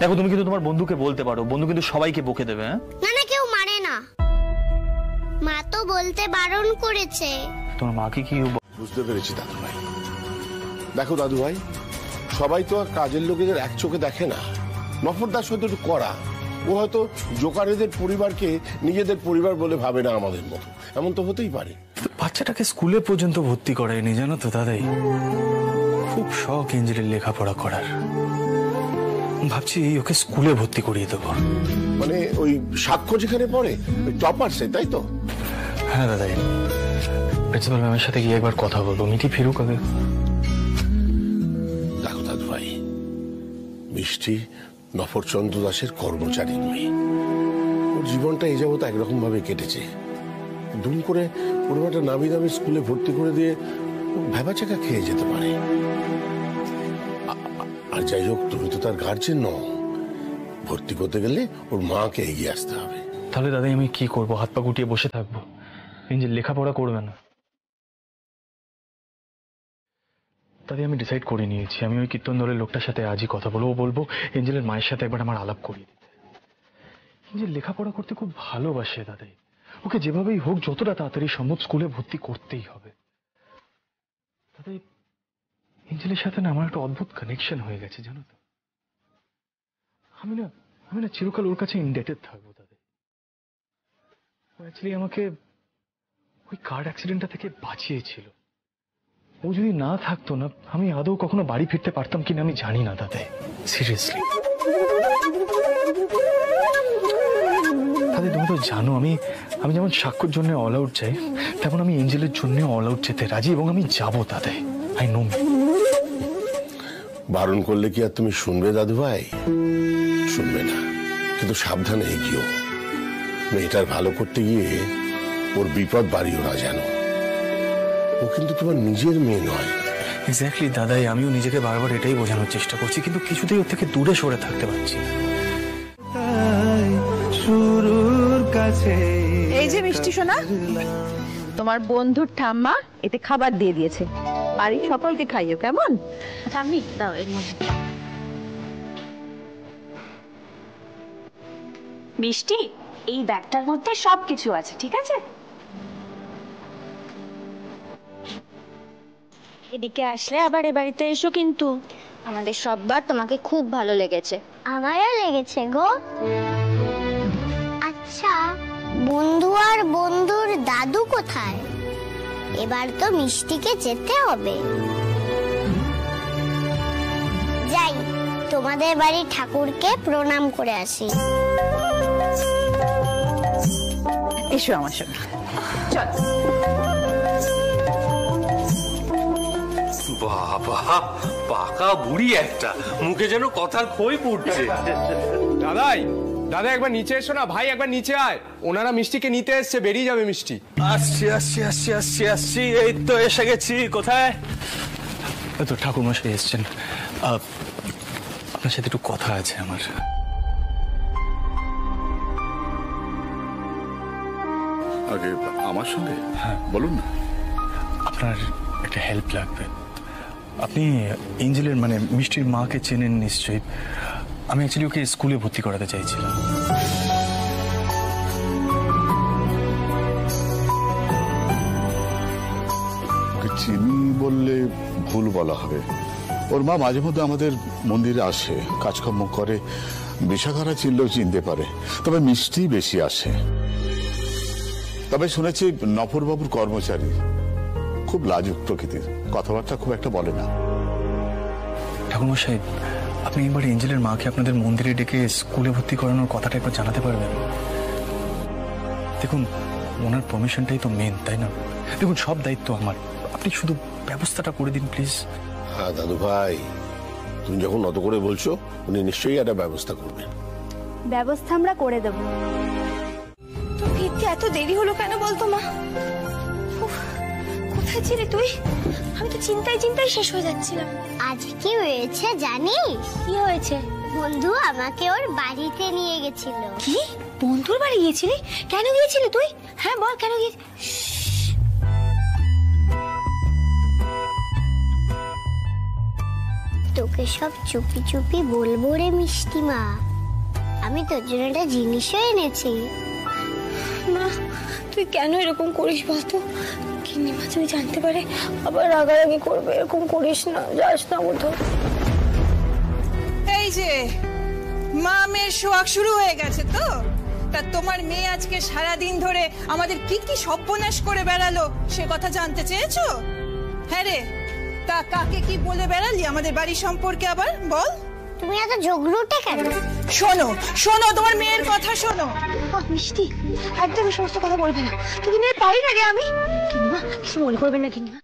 দেখো তুমি কিন্তু তোমার বন্ধুকে বলতে পারো, বন্ধু কিন্তু সবাইকে বকে দেবে। না না, কেউ মারে না, মা তো বলতে বারণ করেছে। তোমার মাকে কি? বুঝতে পেরেছি দাদু ভাই। দেখো দাদু ভাই, সবাই তো আর কাজের লোকেদের এক চোখে দেখে না। নফর দাস হয়তো একটু কড়া, ও হয়তো জোকারেদের পরিবারকে নিজেদের পরিবার বলে ভাবে না আমাদের মতো, এমন তো হতেই পারে। বাচ্চাটাকে স্কুলে পর্যন্ত ভর্তি করায়নি জানো তো দাদাই। খুব শখ এঞ্জেলের লেখাপড়া করার, ভাবছি ওকে স্কুলে ভর্তি করিয়ে দেবো। মানে ওই সাক্ষ্য যেখানে পড়ে টপারসে, তাই তো? হ্যাঁ দাদাই, প্রিন্সিপাল ম্যামের সাথে গিয়ে একবার কথা বলবো, মিটি ফিরুক আগে। দেখো দাদু ভাই, মিষ্টি নফরচন্দ্র দাসের কর্মচারী মেয়ে। ওর জীবনটা এই যাবত একরকম ভাবে কেটেছে। দুম করে ওর একটা নামি দামি স্কুলে ভর্তি করে দিয়ে ভেবাচাকা খেয়ে যেতে পারে। আর যাই হোক, তুমি তো তার গার্জেন নও, ভর্তি করতে গেলে ওর মাকে এগিয়ে আসতে হবে। তাহলে দাদাই আমি কি করবো? হাত পা গুটিয়ে বসে থাকবো? এঞ্জেল লেখাপড়া করবে না। তাই আমি ডিসাইড করে নিয়েছি, আমি ওই কীর্তন দলের লোকটার সাথে আজই কথা বলবো। বলবো এঞ্জেলের মায়ের সাথে একবার আমার আলাপ করিয়ে দিতে। এঞ্জেল লেখাপড়া করতে খুব ভালোবাসে দাদাই, ওকে যেভাবেই হোক যতটা তাড়াতাড়ি সম্ভব স্কুলে ভর্তি করতেই হবে। দাদাই, এঞ্জেলের সাথে না আমার একটা অদ্ভুত কানেকশন হয়ে গেছে জানো তো। আমি না চিরকাল ওর কাছে ইনডেটেড থাকবো দাদাই। ও অ্যাকচুয়ালি আমাকে ওই কার অ্যাক্সিডেন্টটা থেকে বাঁচিয়েছিল। ও যদি না থাকতো না, আমি আদৌ কখনো বাড়ি ফিরতে পারতাম কিনা আমি জানি না দাদাই, সিরিয়াসলি। দাদাই তুমি তো জানো আমি যেমন সাক্ষ্যর জন্য অল আউট চাই, তেমন আমি এঞ্জেলের জন্য অল আউট যেতে রাজি, এবং আমি যাবো দাদাই। I know. বারণ করলে কি আর তুমি শুনবে দাদু ভাই? শুনবে না, কিন্তু সাবধানে এগিয়েও। মেয়েটার ভালো করতে গিয়ে ওর বিপদ বাড়িও না জানো। ও কিন্তু তোমার নিজের মেয়ে নয়। এক্স্যাক্টলি দাদাই, আমিও নিজেকে বারবার এটাই বোঝানোর চেষ্টা করছি, কিন্তু কিছুতেই ওর থেকে দূরে সরে থাকতে পারছি না। এই যে মিষ্টি সোনা, তোমার বন্ধুর ঠাম্মা এতে খাবার দিয়ে দিয়েছে, বাড়ির সকলকে খাইও কেমন? আচ্ছা আমি দাও এর মধ্যে। মিষ্টি, এই ব্যাগটার মধ্যে সবকিছু আছে, ঠিক আছে? এদিকে আসলে আবার এ বাড়িতে এসো কিন্তু। আমাদের সববার তোমাকে খুব ভালো লেগেছে। আমারও লেগেছে গো। আচ্ছা, বন্ধু আর বন্ধুর দাদু কোথায়? এবার তো মিষ্টিকে যেতে হবে। যাই, তোমাদের বাড়ির ঠাকুরকে প্রণাম করে আসি। এসো আমার সঙ্গে, চল। বাবা, পাকা বুড়ি একটা, মুখে যেন কথার খই পড়ছে। দাদা একবার নিচে এসো না। ভাই একবার নিচে আয়, ওনারা মিষ্টিকে নিতে এসছে, বেরিয়ে যাবে মিষ্টি। আসছি, এই তো এসে গেছি। কোথায়? তো ঠাকুরমশাই এসছেন, আপনার সাথে একটু কথা আছে আমার। আগে আমার সঙ্গে? হ্যাঁ বলুন না। আপনার একটা হেল্প লাগবে। আপনি এঞ্জেলের মানে মিষ্টির মাকে চেনেন নিশ্চয়ই। আমি অ্যাকচুয়ালি ওকে স্কুলে ভর্তি করাতে চাইছিলাম। ওকে চিনি বললে ভুল বলা হবে। ওর মা মাঝে মধ্যে আমাদের মন্দিরে আসে, কাজকর্ম করে। বিশাখারা চিনলেও চিনতে পারে, তবে মিষ্টি বেশি আসে। তবে শুনেছি নফরবাবুর কর্মচারী, খুব লাজুক প্রকৃতির, কথাবার্তা খুব একটা বলে না। ঠাকুরমশাই, আপনি একবার এঞ্জেলের মাকে আপনাদের মন্দিরে ডেকে স্কুলে ভর্তি করানোর কথাটা একবার জানাতে পারবেন? দেখুন, ওনার পারমিশনটাই তো মেন, তাই না? দেখুন, সব দায়িত্ব আমার, আপনি শুধু ব্যবস্থাটা করে দিন প্লিজ। হ্যাঁ দাদু ভাই, তুমি যখন অত করে বলছো, উনি নিশ্চয়ই একটা ব্যবস্থা করবেন। ব্যবস্থা আমরা করে দেব। তো ফিরতে এত দেরি হলো কেন বলতো মা? কোথায় ছিলে তুই? আমি তো চিন্তায় শেষ হয়ে যাচ্ছিলাম। আজ কি হয়েছে জানিস? কি হয়েছে? বন্ধু আমাকে ওর বাড়িতে নিয়ে গেছিল। কি? বন্ধুর বাড়ি গিয়েছিলি? কেন গিয়েছিলি তুই? হ্যাঁ বল, কেন গিয়েছিলি? তোকে সব চুপি চুপি বলবো রে মিষ্টি মা। আমি তোর জন্য একটা জিনিসও এনেছি। মা, তুই কেন এরকম করিস বলতো? কিন্নিমা তুমি জানতে পারে আবার রাগারাগি করবে। এরকম করিস না, যাস না কোথাও। এই যে মামের শোয়াক শুরু হয়ে গেছে তো, তা তোমার মেয়ে আজকে সারা দিন ধরে আমাদের কি কি সর্বনাশ করে বেড়ালো সে কথা জানতে চেয়েছো? হ্যাঁ রে, তা কাকে কি বলে বেড়ালি আমাদের বাড়ি সম্পর্কে আবার বল। তুমি এত ঝগড়ুটে কেন? শোনো শোনো, তোমার মেয়ের কথা শোনো। মিষ্টি, একদম সমস্ত কথা বলবে না। তুমি নিয়ে পারি না রে আমি। কিংবা কিছু মনে করবেন না কিংবা।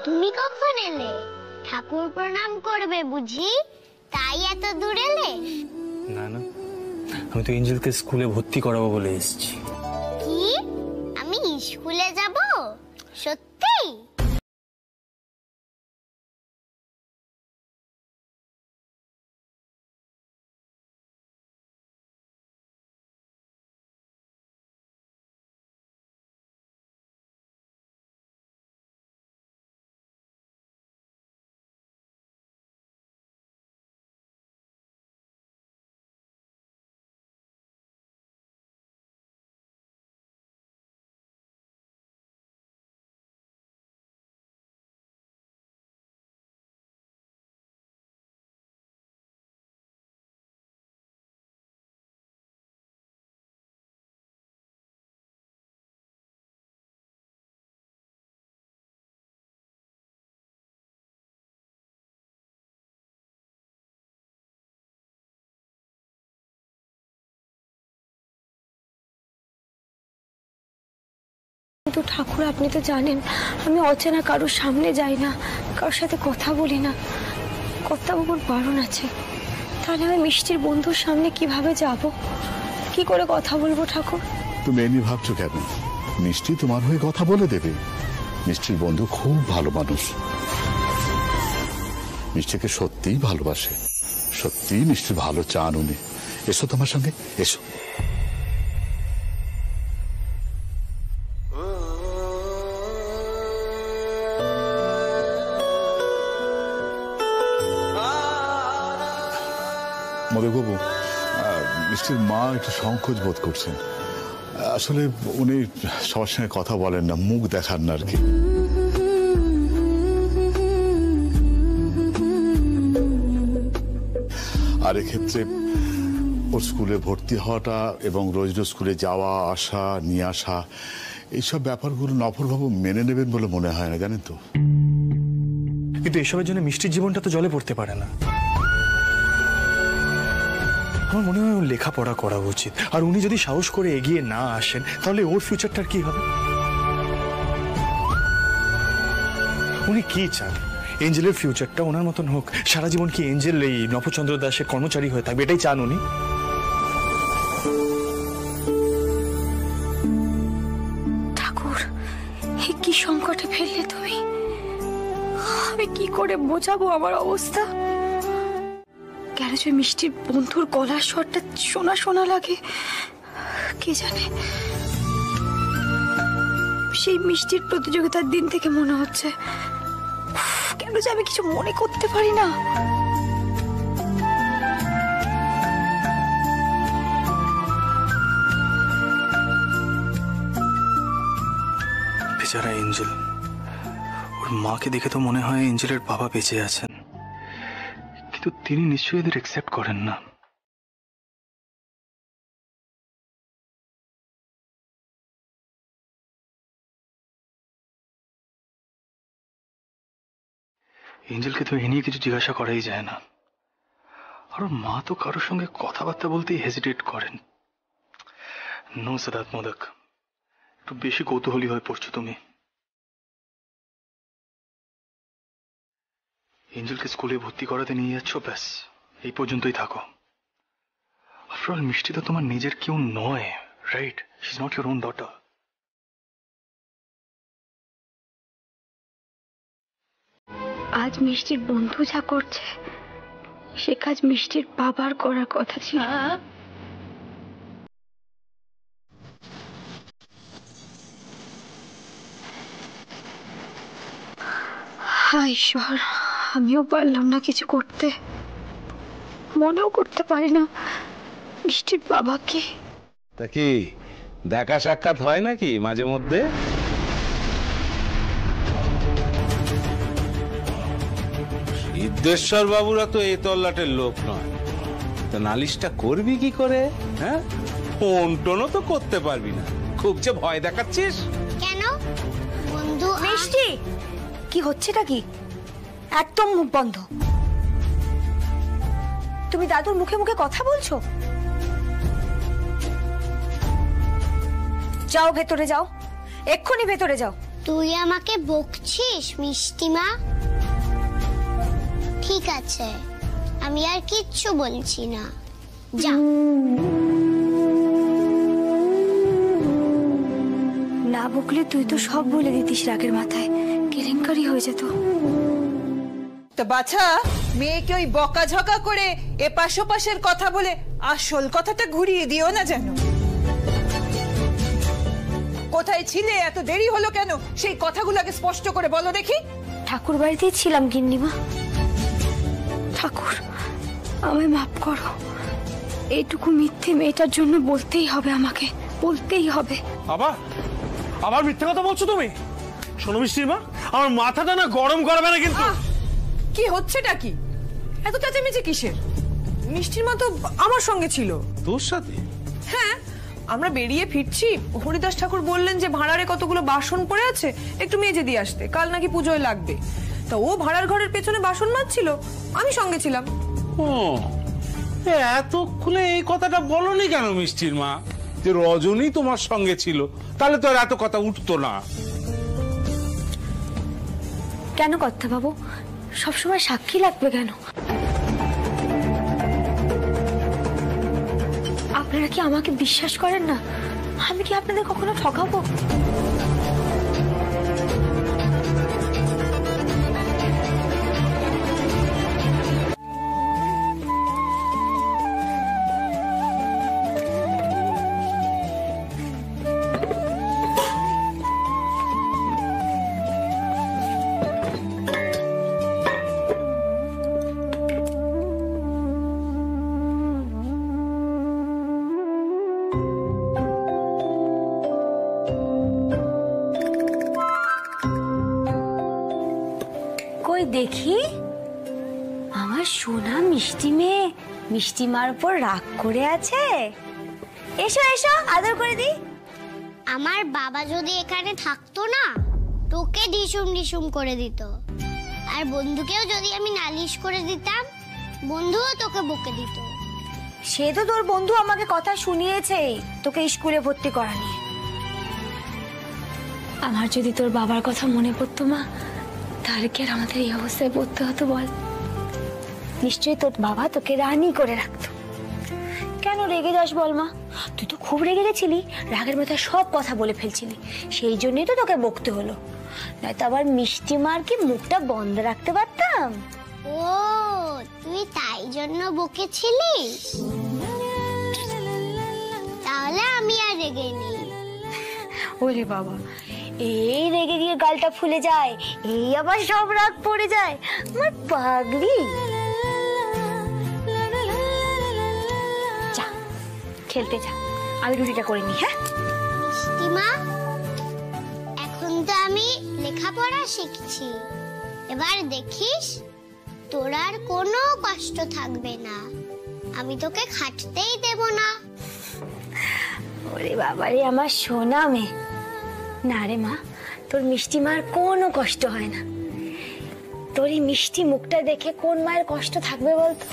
তুমি কখন এলে? ঠাকুর প্রণাম করবে বুঝি, তাই এত দূর এলে? না না, আমি তো এঞ্জেলকে স্কুলে ভর্তি করাবো বলে এসেছি। কি? আমি স্কুলে যাব? সত্যি? কিন্তু ঠাকুর, আপনি তো জানেন আমি অচেনা কারোর সামনে যাই না, কারোর সাথে কথা বলি না। কর্তাবাবুর বারণ আছে। তাহলে আমি মিষ্টির বন্ধুর সামনে কিভাবে যাব, কি করে কথা বলবো ঠাকুর? তুমি এমনি ভাবছো কেন? মিষ্টি তোমার হয়ে কথা বলে দেবে। মিষ্টির বন্ধু খুব ভালো মানুষ, মিষ্টিকে সত্যিই ভালোবাসে, সত্যিই মিষ্টির ভালো চান উনি। এসো তোমার সঙ্গে, এসো। মধুবাবু, মিষ্টির মা একটু সংকোচ বোধ করছেন। আসলে উনি সবার সঙ্গে কথা বলেন না, মুখ দেখান না আর কি। আর এক্ষেত্রে ওর স্কুলে ভর্তি হওয়াটা এবং রোজ রোজ স্কুলে যাওয়া আসা নিয়ে আসা, এইসব ব্যাপারগুলো নফরবাবু মেনে নেবেন বলে মনে হয় না, জানেন তো। কিন্তু এসবের জন্য মিষ্টির জীবনটা তো জলে পড়তে পারে না। আমার মনে হয় ওর লেখাপড়া করা উচিত। আর উনি যদি সাহস করে এগিয়ে না আসেন তাহলে ওর ফিউচারটার কি হবে? উনি কি চান? এঞ্জেলের ফিউচারটা ওনার মতন হোক। সারা জীবন কি এঞ্জেল এই নবচন্দ্র দাসের কর্মচারী হয়ে থাকবে, এটাই চান উনি? ঠাকুর, কি সংকটে ফেললে তুমি। আমি কি করে বোঝাবো আমার অবস্থা? কেন যে মিষ্টির বন্ধুর গলার স্বরটা শোনা শোনা লাগে, কে জানে। সেই মিষ্টির প্রতিযোগিতার দিন থেকে মনে হচ্ছে কেন যে আমি কিছু মনে করতে পারি না। বেচারা এঞ্জেল, ওর মাকে দেখে তো মনে হয় এঞ্জেলের বাবা বেঁচে আছেন, কিন্তু তিনি নিশ্চয়ই এদের অ্যাকসেপ্ট করেন না। এঞ্জেলকে তো এ নিয়ে কিছু জিজ্ঞাসা করাই যায় না। আর ওর মা তো কারোর সঙ্গে কথাবার্তা বলতেই হেজিটেট করেন। নো সিদ্ধার্থ মোদক, একটু বেশি কৌতূহলী হয়ে পড়ছো তুমি। এঞ্জেলকে স্কুলে ভর্তি করাতে নিয়ে যাচ্ছ, ব্যাস এই পর্যন্তই থাকো। আফটার অল মিষ্টি তো তোমার নিজের কেউ নয়, right? She is not your own daughter. আজ মিষ্টির বন্ধু যা করছে সে কাজ মিষ্টির বাবার করার কথা ছিল। হায় ঈশ্বর, আমিও পারলাম না কিছু করতে, মনেও করতে পারি না মিষ্টির বাবাকে। তা কি দেখা সাক্ষাৎ হয় নাকি মাঝে মধ্যে? সিদ্ধেশ্বর বাবুরা তো এই তল্লাটের লোক নয়, তো নালিশটা করবি কি করে? হ্যাঁ, ফোন টোনও তো করতে পারবি না, খুব যে ভয় দেখাচ্ছিস। কেন বন্ধু? মিষ্টি, কি হচ্ছেটা কি? একদম মুখ বন্ধ। তুমি দাদুর মুখে মুখে কথা বলছো? যাও ভেতরে যাও, এক্ষুনি ভেতরে যাও। তুই আমাকে বকছিস মিষ্টিমা? ঠিক আছে, আমি আর কিচ্ছু বলছি না, যা। না বকলে তুই তো সব বলে দিতিস রাগের মাথায়, কেলেঙ্কারি হয়ে যেত। তো বাছা, মেয়েকে ওই বকাঝকা করে এপাশ ওপাশের কথা বলে আসল কথাটা ঘুরিয়ে দিও না যেন। কোথায় ছিলে, এত দেরি হলো কেন, সেই কথাগুলোকে স্পষ্ট করে বলো দেখি। ঠাকুর বাড়িতেই ছিলাম গিন্নিমা। ঠাকুর, আমায় মাফ করো, এইটুকু মিথ্যে মেয়েটার জন্য বলতেই হবে, আমাকে বলতেই হবে। আবার মিথ্যে কথা বলছো তুমি? শোনো মিষ্টির মা, আমার মাথাটা না গরম করবে না কিন্তু। কি হচ্ছেটা কি? এত চেঁচামেচি কিসের? মিষ্টির মা তো আমার সঙ্গে ছিল। তোর সাথে? হ্যাঁ, আমরা বেরিয়ে ফিরছি, হরিদাস ঠাকুর বললেন যে ভাড়ারে কতগুলো বাসন পড়ে আছে, একটু মেজে দিয়ে আসতে, কাল নাকি পুজোয় লাগবে। তা ও ভাড়ার ঘরের পেছনে বাসন মাজছিল, আমি সঙ্গে ছিলাম। ও, এতক্ষণে এই কথাটা বলনি কেন মিষ্টির মা, যে রজনী তোমার সঙ্গে ছিল? তাহলে তো আর এত কথা উঠতো না। কেন কর্তা বাবু সবসময় সাক্ষী লাগবে কেন? আপনারা কি আমাকে বিশ্বাস করেন না? আমি কি আপনাদের কখনো ঠকাবো? দেখি আমার সোনা মিষ্টি মেয়ে মিষ্টি মার উপর রাগ করে আছে। এসো এসো, আদর করে দি। আমার বাবা যদি এখানে থাকতো না, তোকে ঢিসুম ঢিসুম করে দিত, আর বন্ধুকেও যদি আমি নালিশ করে দিতাম, বন্ধুও তোকে বকে দিত। সে তো তোর বন্ধু আমাকে কথা শুনিয়েছে তোকে স্কুলে ভর্তি করা নিয়ে। আমার যদি তোর বাবার কথা মনে পড়তো মা, তাহলে কি আর আমাদের এই অবস্থায় পড়তে হতো বল? নিশ্চয়ই তোর বাবা তোকে রানী করে রাখতো। কেন রেগে যাস বল মা? তুই তো খুব রেগে গেছিলি, রাগের মাথায় সব কথা বলে ফেলছিলি, সেই জন্যই তো তোকে বকতে হলো। নয়তো আবার মিষ্টি মার কি মুখটা বন্ধ রাখতে পারতাম? ও, তুই তাই জন্য বকেছিলিস? তাহলে আমি আর রেগে নেই। ওরে বাবা, এই রেগে গিয়ে গালটা ফুলে যায়, এই আবার সব রাগ পড়ে যায়। আমার পাগলি, যা খেলতে যা, আমি রুটিটা করে নি। হ্যাঁ মা, এখন তো আমি লেখাপড়া শিখছি, এবার দেখিস তোর আর কোনো কষ্ট থাকবে না, আমি তোকে খাটতেই দেব না। ওরে বাবারে আমার সোনা মেয়ে। না রে মা, তোর মিষ্টি মার কোনো কষ্ট হয় না। তোর এই মিষ্টি মুখটা দেখে কোন মায়ের কষ্ট থাকবে বলতো?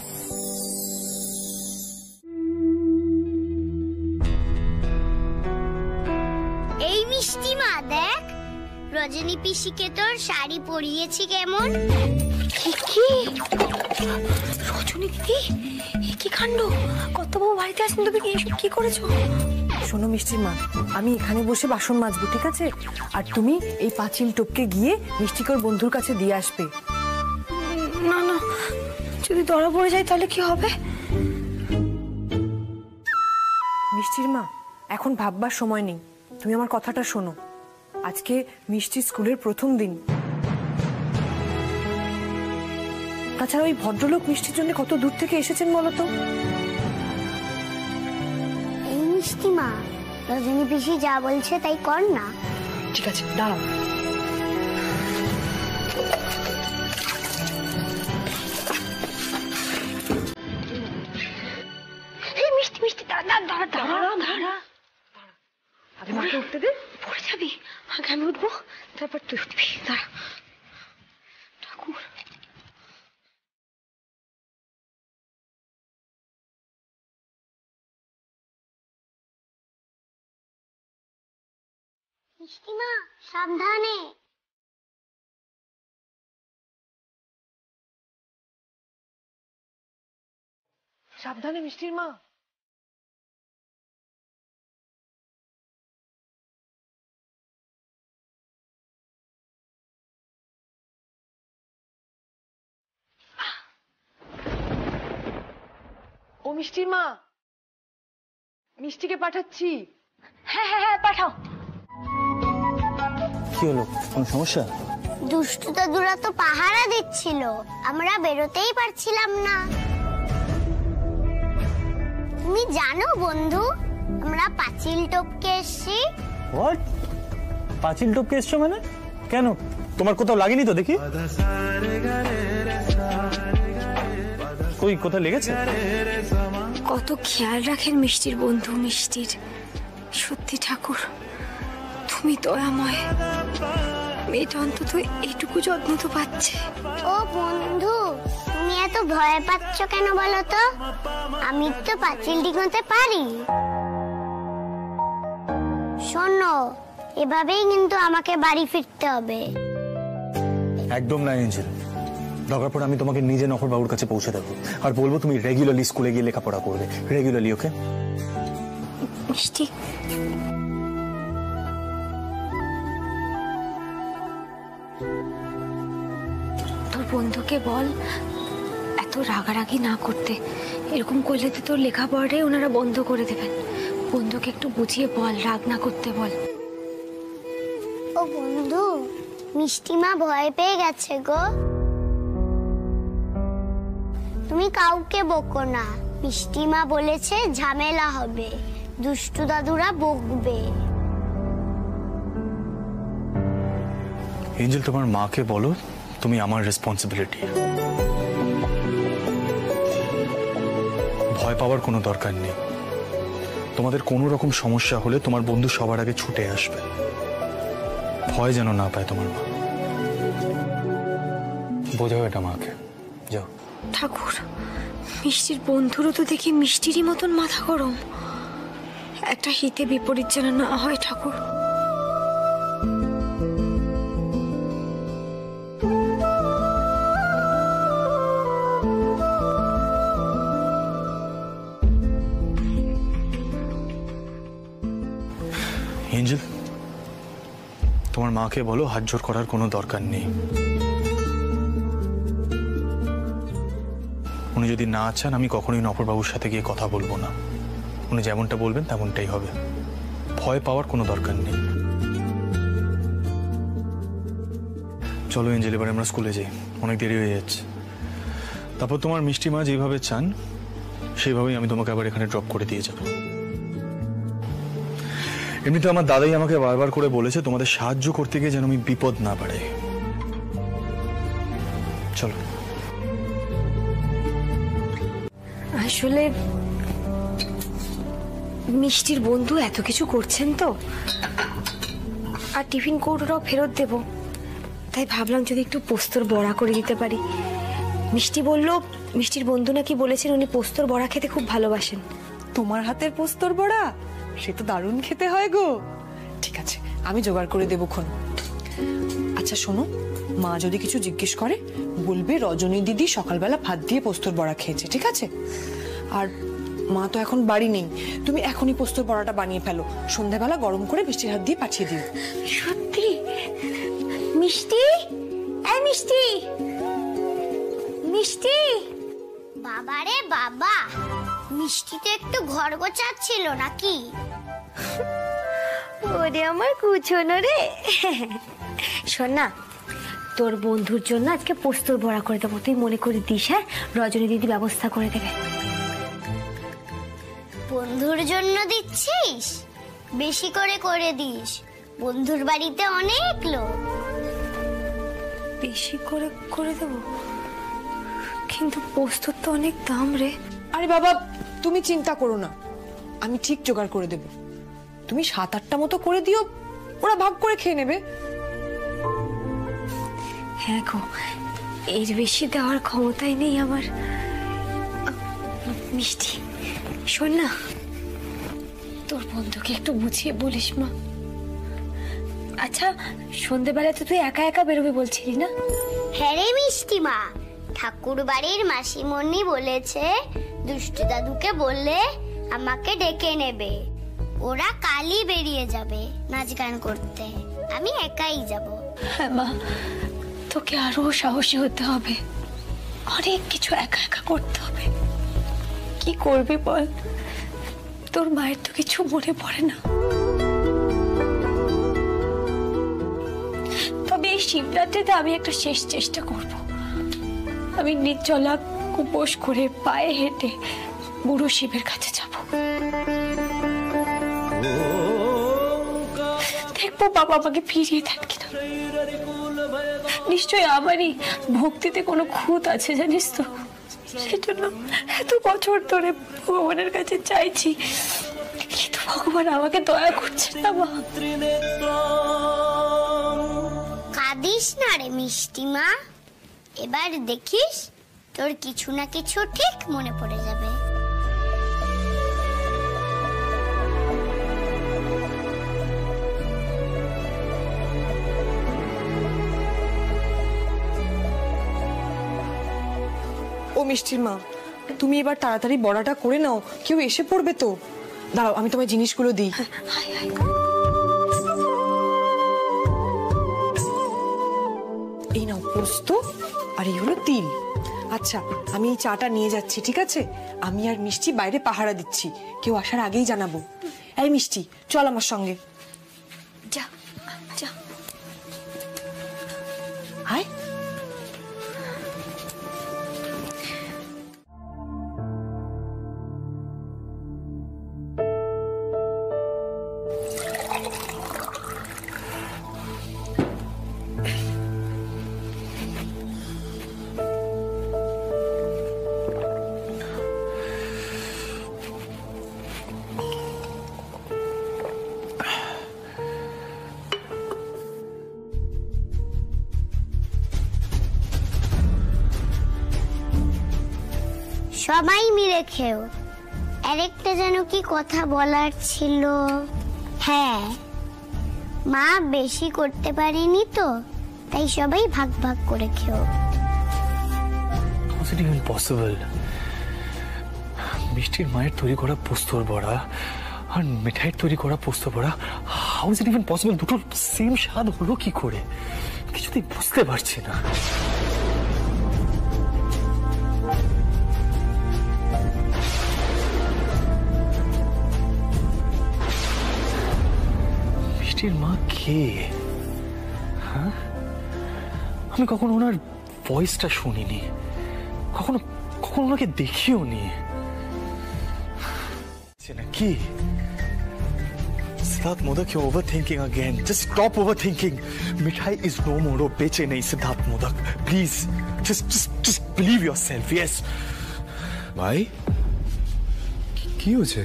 রজনী পিসিকে তোর শাড়ি পরিয়েছি কেমন? কি রজনী দিদি, কি কাণ্ড! কত বউ বাড়িতে আসেন, তুমি কি করেছো? শোনো মিষ্টির মা, আমি এখানে বসে বাসন মাজবো, ঠিক আছে? আর তুমি এই পাঁচিল টপকে গিয়ে মিষ্টিকে ওর বন্ধুর কাছে দিয়ে আসবে। না না, যদি ধরা পড়ে যায় তাহলে কি হবে? মিষ্টির মা, এখন ভাববার সময় নেই, তুমি আমার কথাটা শোনো। আজকে মিষ্টি স্কুলের প্রথম দিন। তাছাড়া ওই ভদ্রলোক মিষ্টির জন্য কত দূর থেকে এসেছেন বলতো? এই মিষ্টি মা, রজনী পিসি যা বলছে তাই কর না। ঠিক আছে, দাঁড়াও। মিষ্টি মিষ্টি, দাঁড়া দাঁড়া দাঁড়া দাঁড়া, আরে মাকে উঠতে দে। পড়ে যাবি, আগে আমি উঠবো, তারপর তুই উঠবি। দাঁড়া ঠাকুর। মিষ্টি মা, সাবধানে। সাবধানে মিষ্টির মা। ও মিষ্টির মা, মিষ্টিকে পাঠাচ্ছি। হ্যাঁ হ্যাঁ হ্যাঁ, পাঠাও। কি হলো, কোনো সমস্যা? দুষ্টু দাদুরা তো পাহারা দিচ্ছিল, আমরা বেরোতেই পারছিলাম না। তুমি জানো বন্ধু, আমরা পাঁচিল টপকে এসেছি। হোয়াট? পাঁচিল টপকে এসছো মানে? কেন, তোমার কোথাও লাগেনি তো দেখি? কই, কোথায় লেগেছে? কত খেয়াল রাখেন মিষ্টির বন্ধু মিষ্টির। সত্যি ঠাকুর, তুমি দয়াময়। মেয়েটা অন্তত এইটুকু যত্ন তো পাচ্ছে। ও বন্ধু, তুমি এত ভয় পাচ্ছ কেন বলো তো? আমি তো পাঁচিল ডিঙোতে পারি। শোনো, এভাবেই কিন্তু আমাকে বাড়ি ফিরতে হবে। একদম না এঞ্জেল, দরকার পড়ে আমি তোমাকে নিজে নফর বাবুর কাছে পৌঁছে দেবো আর বলবো তুমি রেগুলারলি স্কুলে গিয়ে লেখাপড়া করবে, রেগুলারলি। ওকে মিষ্টি, তোর বন্ধুকে বল এত রাগারাগি না করতে। এরকম করলে তো তোর লেখাপড়াটাই ওনারা বন্ধ করে দেবেন। বন্ধুকে একটু বুঝিয়ে বল, রাগ না করতে বল। ও বন্ধু, মিষ্টিমা ভয় পেয়ে গেছে গো। তুমি কাউকে বকো না, মিষ্টিমা বলেছে ঝামেলা হবে, দুষ্টু দাদুরা বকবে। এঞ্জেল, তোমার মাকে বলো তুমি আমার রেসপন্সিবিলিটি। ভয় পাওয়ার কোনো দরকার নেই। তোমাদের কোনো রকম সমস্যা হলে তোমার বন্ধু সবার আগে ছুটে আসবে। ভয় যেন না পায় তোমার মা। বোঝাও এটা মাকে। যাও। ঠাকুর, মিষ্টির বন্ধুরও তো দেখি মিষ্টিরই মতন মাথা গরম। একটা হিতে বিপরীত যেন না হয় ঠাকুর। এঞ্জেল, তোমার মাকে বলো হাত জোর করার কোনো দরকার নেই। উনি যদি না চান আমি কখনোই নফরবাবুর সাথে গিয়ে কথা বলবো না। উনি যেমনটা বলবেন তেমনটাই হবে। ভয় পাওয়ার কোনো দরকার নেই। চলো এঞ্জেল, এবার আমরা স্কুলে যাই, অনেক দেরি হয়ে যাচ্ছে। তারপর তোমার মিষ্টি মা যেভাবে চান সেইভাবেই আমি তোমাকে আবার এখানে ড্রপ করে দিয়ে যাবো। এমনিতে আমার দাদাই আমাকে বারবার করে বলেছে তোমাদের সাহায্য করতে গিয়ে যেন আমি বিপদ না বাড়াই। চলো। আসলে মিষ্টির বন্ধু এত কিছু করছেন তো, আর টিফিন কৌটোটাও ফেরত দেব, তাই ভাবলাম যদি একটু পোস্তর বড়া করে দিতে পারি। মিষ্টি বলল, মিষ্টির বন্ধু নাকি বলেছেন উনি পোস্তর বড়া খেতে খুব ভালোবাসেন। তোমার হাতের পোস্তর বড়া সে তো দারুণ খেতে হয় গো। ঠিক আছে, আমি জোগাড় করে দেবো খন। আচ্ছা শোনো, মা যদি কিছু জিজ্ঞেস করে বলবে রজনী দিদি সকালবেলা ভাত দিয়ে পোস্তর বড়া খেয়েছে, ঠিক আছে? আর মা তো এখন বাড়ি নেই, তুমি এখনই পোস্তর বড়াটা বানিয়ে ফেলো, সন্ধ্যাবেলা গরম করে মিষ্টির হাত দিয়ে পাঠিয়ে দিও। সত্যি? মিষ্টি, এই মিষ্টি, মিষ্টি। বাবারে বাবা, মিষ্টি তো একটু ঘর গোছাচ্ছিল নাকি? ওরে আমার কুছোনো রে। শোন না, তোর বন্ধুর জন্য আজকে পোস্তর বড়া করে দেবো, তুই মনে করে দিস। হ্যাঁ, রজনী দিদি ব্যবস্থা করে দেবে। বন্ধুর জন্য দিচ্ছিস? বেশি করে করে দিস, বন্ধুর বাড়িতে অনেক লোক। বেশি করে করে দেবো, কিন্তু পোস্তর তো অনেক দাম রে। আরে বাবা তুমি চিন্তা করো না, আমি ঠিক জোগাড় করে দেব। তুমি 7-8টা মতো করে দিও, ওরা ভাগ করে খেয়ে নেবে। হ্যাঁ গো, এর বেশি দেওয়ার ক্ষমতাই নেই আমার। মিষ্টি শোন না, তোর বন্ধুকে একটু বুঝিয়ে বলিস মা। আচ্ছা সন্ধেবেলা তো তুই একা একা বেরোবে বলছিলি না? হ্যাঁ রে মিষ্টি মা, ঠাকুর বাড়ির মাসিমণি বলেছে দুষ্টু দাদুকে বললে আমাকে ডেকে নেবে। ওরা কালই বেরিয়ে যাবে নাচ গান করতে, আমি একাই যাব। হ্যাঁ মা, তোকে আরো সাহসী হতে হবে, অনেক কিছু একা একা করতে হবে। কি করবি বল, তোর মায়ের তো কিছু মনে পড়ে না। তবে এই শিবরাত্রিতে আমি একটা শেষ চেষ্টা করব। আমি নির্জলা উপোস করে পায়ে হেঁটে বুড়ো শিবের কাছে যাব। দেখবো বাবা আমাকে ফিরিয়ে দেন কিনা। নিশ্চয়ই আমারই ভক্তিতে কোনো খুঁত আছে জানিস তো, সেজন্য এত বছর ধরে ভগবানের কাছে চাইছি, কিন্তু ভগবান আমাকে দয়া করছে না। মা কাঁদিস না রে মিষ্টি মা, এবার দেখিস তোর কিছু না কিছু ঠিক মনে পড়ে যাবে। ও মিষ্টির মা, তুমি এবার তাড়াতাড়ি বড়াটা করে নাও, কেউ এসে পড়বে তো। দাঁড়াও আমি তোমার জিনিসগুলো দিই। এই নাও পোস্ত, আর এই হলো তিল। আচ্ছা আমি এই চাটা নিয়ে যাচ্ছি, ঠিক আছে? আমি আর মিষ্টি বাইরে পাহারা দিচ্ছি, কেউ আসার আগেই জানাবো। এই মিষ্টি চল আমার সঙ্গে। যা যা। হাই সবাই মিলে খেও। আরেকটা যেন কি কথা বলার ছিল। হ্যাঁ, মা বেশি করতে পারিনি তো, তাই সবাই ভাগ ভাগ করে খেও। How is it even possible? মিষ্টির মায়ের তৈরি করা পোস্তর বড়া আর মিঠাইয়ের তৈরি করা পোস্ত বড়া, how is it even possible? দুটো সেম স্বাদ হলো কি করে? কিছুতেই বুঝতে পারছি না। মিষ্টির মা কে? হ্যাঁ, আমি কখনো ওনার ভয়েসটা শুনিনি, কখনো কখনো ওনাকে দেখিও নি। কি Siddharth Modak, you're overthinking again. Just stop overthinking. Mithai is no more. Oh, beche nahi Siddharth Modak. Please, just believe yourself. Yes. ভাই কি হয়েছে?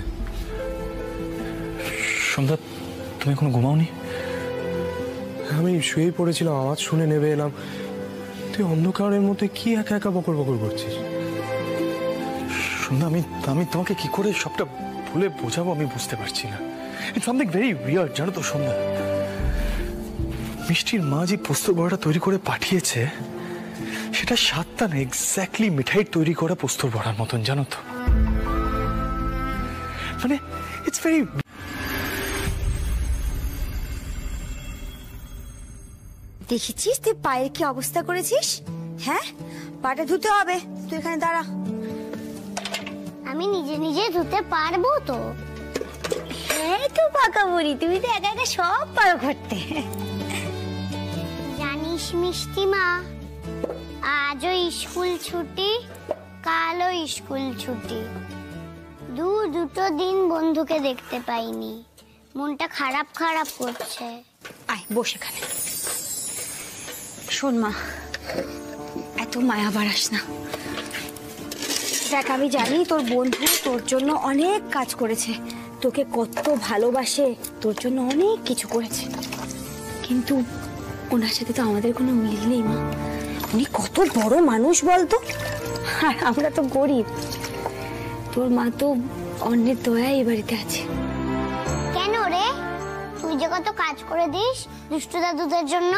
সন্ধ্যা, তুমি এখনো ঘুমাওনি? আমি শুয়েই পড়েছিলাম, আওয়াজ শুনে নেবে এলাম। তুই অন্ধকারের মধ্যে কি একা একা বকর বকর করছিস? সন্ধ্যা, আমি তোমাকে কি করে সবটা ভুলে বোঝাবো আমি বুঝতে পারছি না। It's something very weird, জানো তো সন্ধ্যা। মিষ্টির মা যে পোস্তর বড়াটা তৈরি করে পাঠিয়েছে সেটা স্বাদটা না এক্স্যাক্টলি মিঠাইয়ের তৈরি করা পোস্তর বড়ার মতন, জানো তো? মানে ইটস ভেরি। দেখেছিস তুই পায়ের কি অবস্থা করেছিস? হ্যাঁ, পাটা ধুতে হবে, তুই এখানে দাঁড়া। আমি নিজে নিজে ধুতে পারবো তো? হ্যাঁ তো পাকা বুড়ি, তুমি তো একা একা সব পারো করতে। জানিস মিষ্টি মা, আজও স্কুল ছুটি, কালও স্কুল ছুটি, দুটো দিন বন্ধুকে দেখতে পাইনি, মনটা খারাপ খারাপ করছে। আয় বস এখানে। শোন মা, এত মায়া বাড়াস না। দেখ, আমি জানি তোর বন্ধু তোর জন্য অনেক কাজ করেছে, তোকে কত ভালোবাসে, তোর জন্য অনেক কিছু করেছে, কিন্তু ওনার সাথে তো আমাদের কোনো মিল নেই মা। উনি কত বড় মানুষ বলতো, আর আমরা তো গরিব। তোর মা তো অন্যের দয়ায় এই বাড়িতে আছে। কেন রে? তুই যে কত কাজ করে দিস দুষ্টু দাদুদের জন্য।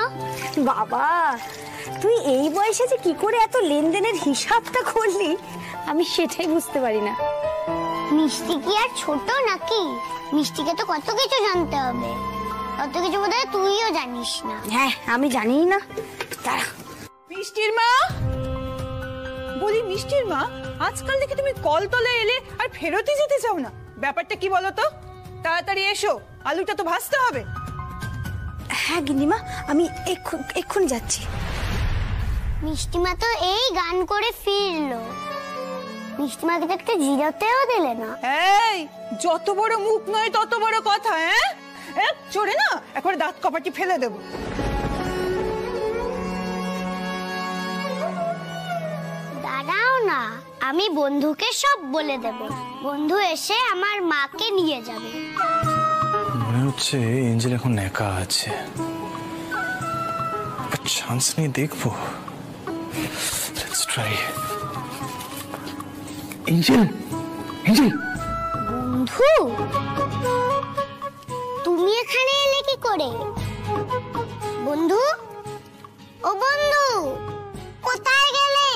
বাবা, তুই এই বয়সে যে কি করে এত লেনদেনের হিসাবটা করলি আমি সেটাই বুঝতে পারি না। মিষ্টি কি আর ছোট নাকি? মিষ্টিকে তো কত কিছু জানতে হবে, কত কিছু বোধহয় তুইও জানিস না। হ্যাঁ, আমি জানি না। মিষ্টির মা, বলি মিষ্টির মা, আজকাল দেখি তুমি কলতলে এলে আর ফেরতই যেতে চাও না, ব্যাপারটা কি বলো তো? তাড়াতাড়ি এসো, আলুটা তো ভাজতে হবে। হ্যাঁ গিন্নিমা, আমি এক্ষুনি যাচ্ছি। মিষ্টিমা তো এই গান করে ফিরলো, মিষ্টিমাকে তো একটু জিরাতেও দিলে না। এই, যত বড় মুখ নয় তত বড় কথা। হ্যাঁ, এক চড়ে না একবার দাঁত কপাটি ফেলে দেবো। দাঁড়াও না, আমি বন্ধুকে সব বলে দেব, বন্ধু এসে আমার মাকে নিয়ে যাবে। মনে হচ্ছে এঞ্জেল এখন একা আছে, চান্স নিয়ে দেখবো। Let's try. Angel, Angel. বন্ধু, তুমি এখানে এলে কি করে? বন্ধু, ও বন্ধু, কোথায় গেলে?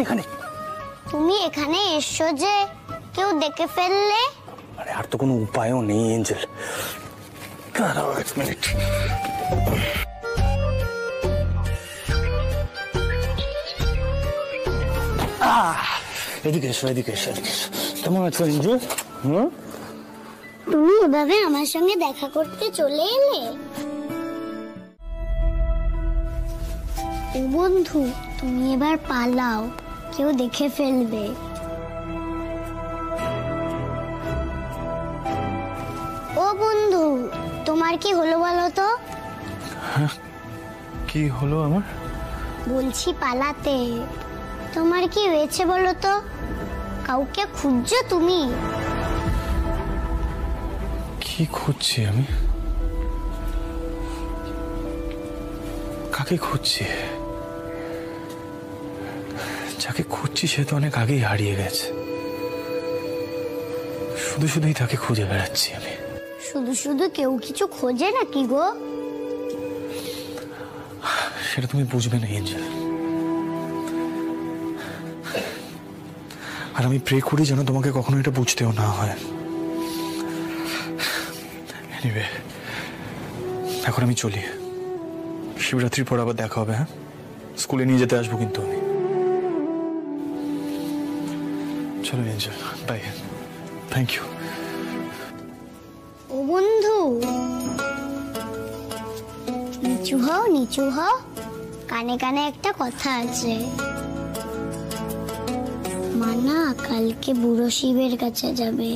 এখানে। তুমি এখানে এসো যে কেউ দেখে ফেললে? আরে আর তো কোনো উপায়ও নেই এঞ্জেল, দাঁড়াও এক মিনিট। এদিকে এসো, এদিকে এসো, এদিকে এসো। কেমন আছো এঞ্জেল? তুমি এভাবে আমার সঙ্গে দেখা করতে চলে এলে? ও বন্ধু, তুমি এবার পালাও, কেউ দেখে ফেলবে। ও বন্ধু, তোমার কি হলো বলো তো? কি হলো আমার? বলছি পালাতে। তোমার কি হয়েছে বলো তো? কাউকে খুঁজছো তুমি? কি খুঁজছি আমি? কাকে খুঁজছি? যাকে খুঁজছি সে তো অনেক আগেই হারিয়ে গেছে, শুধু শুধুই তাকে খুঁজে বেড়াচ্ছি আমি। শুধু শুধু কেউ কিছু খোঁজে নাকি গো? সেটা তুমি বুঝবে না এঞ্জেল, আর আমি প্রে করি যেন তোমাকে কখনো এটা বুঝতেও না হয়। এনিওয়ে, এখন আমি চলি, শিবরাত্রির পর আবার দেখা হবে। হ্যাঁ, স্কুলে নিয়ে যেতে আসবো কিন্তু আমি। চলো এঞ্জেল, বাই, থ্যাংক ইউ। ও বন্ধু, নিচু হও, নিচু হও, কানে কানে একটা কথা আছে। মা না কালকে বুড়ো শিবের কাছে যাবে,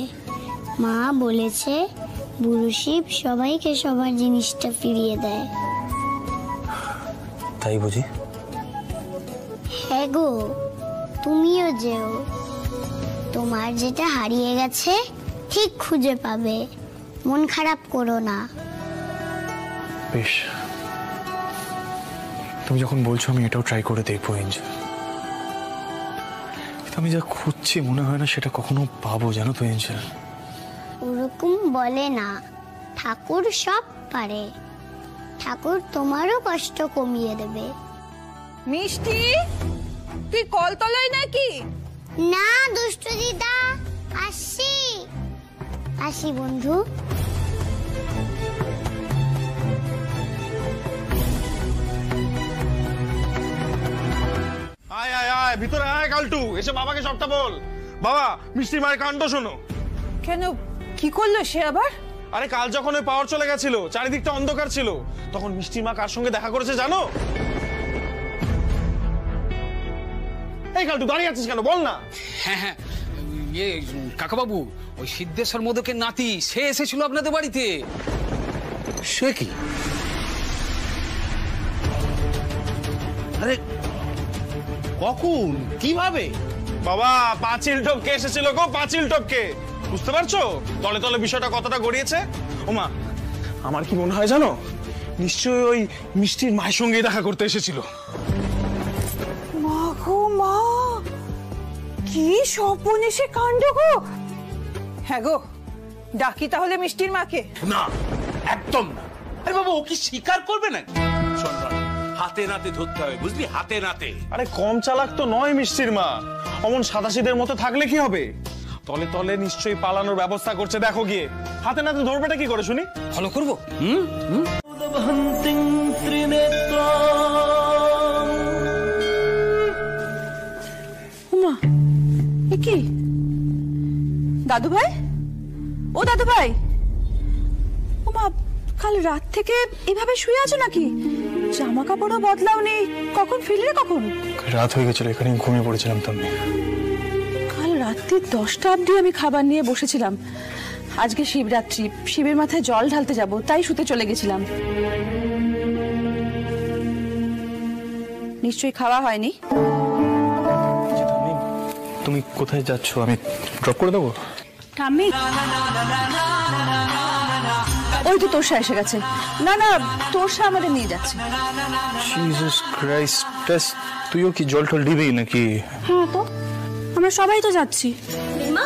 মা বলেছে বুড়ো শিব সবাইকে সবার জিনিসটা ফিরিয়ে দেয়। তাই বুঝি? হ্যাঁ গো, তুমিও যেও, তোমার যেটা হারিয়ে গেছে ঠিক খুঁজে পাবে, মন খারাপ করো না। বেশ, তুমি যখন বলছো আমি এটাও ট্রাই করে দেখবো এঞ্জেল। আমি যা খুঁজছি মনে হয় না সেটা কখনো পাবো, জানো তো এঞ্জেল। ওরকম বলে না, ঠাকুর সব পারে। ঠাকুর তোমারও কষ্ট কমিয়ে দেবে। মিষ্টি, তুই কলতলায় নাকি? না দুষ্টু দিদা, আসি আসি বন্ধু। আয় আয় আয়, ভিতরে আয় কালটু, এসে বাবাকে সবটা বল। বাবা, মিষ্টির মায়ের কাণ্ড শোনো। কেন, কি করলো সে আবার? আরে কাল যখন ওই পাওয়ার চলে গেছিল, চারিদিকটা অন্ধকার ছিল, তখন মিষ্টির মা কার সঙ্গে দেখা করেছে জানো? এই কালটু, দাঁড়িয়ে আছিস কেন, বল না। হ্যাঁ হ্যাঁ, ইয়ে কাকাবাবু, ওই সিদ্ধেশ্বর মোদকের নাতি সে এসেছিল আপনাদের বাড়িতে। সে কি? আরে কখন, কিভাবে? বাবা, পাঁচিল টপকে এসেছিল গো, পাঁচিল টপকে। বুঝতে পারছো তলে তলে বিষয়টা কতটা গড়িয়েছে? ওমা, আমার কি মনে হয় জানো, নিশ্চয়ই ওই মিষ্টির মায়ের সঙ্গে দেখা করতে এসেছিল। মা গো মা, কি সর্বনেশে কাণ্ড গো। হ্যাঁ গো, ডাকি তাহলে মিষ্টির মাকে। না, একদম না। আরে বাবা, ও কি স্বীকার করবে না? শোন, হাতে নাতে ধরতে হবে, বুঝলি, হাতে নাতে। আরে কম চালাক তো নয় মিষ্টির মা, অমন সাদাসিদের মতো থাকলে কি হবে? তলে তলে নিশ্চয়ই পালানোর ব্যবস্থা করছে, দেখো গিয়ে। হাতে নাতে ধরবেটা কি করে শুনি? ফলো করবো। কি দাদু ভাই? ও দাদু ভাই, ও মা, কাল রাত থেকে এভাবে শুয়ে আছো নাকি? জামা কাপড়ও বদলাওনি, কখন ফিরলে? কখন? রাত হয়ে গেছিল, এখানে ঘুমিয়ে পড়েছিলাম তো আমি। কাল রাত্রি 10টা অবধি আমি খাবার নিয়ে বসেছিলাম। আজকে শিবরাত্রি, শিবের মাথায় জল ঢালতে যাব, তাই শুতে চলে গেছিলাম। নিশ্চয়ই খাওয়া হয়নি। তুমি কোথায় যাচ্ছ? আমি ড্রপ করে দেবো। আমি ওই তো তোরসা এসে গেছে। না না, তোরসা আমাদের নিয়ে যাচ্ছে। জিসাস ক্রাইস্ট, তুইও কি জল টল দিবি নাকি? হ্যাঁ তো, আমরা সবাই তো যাচ্ছি। মা,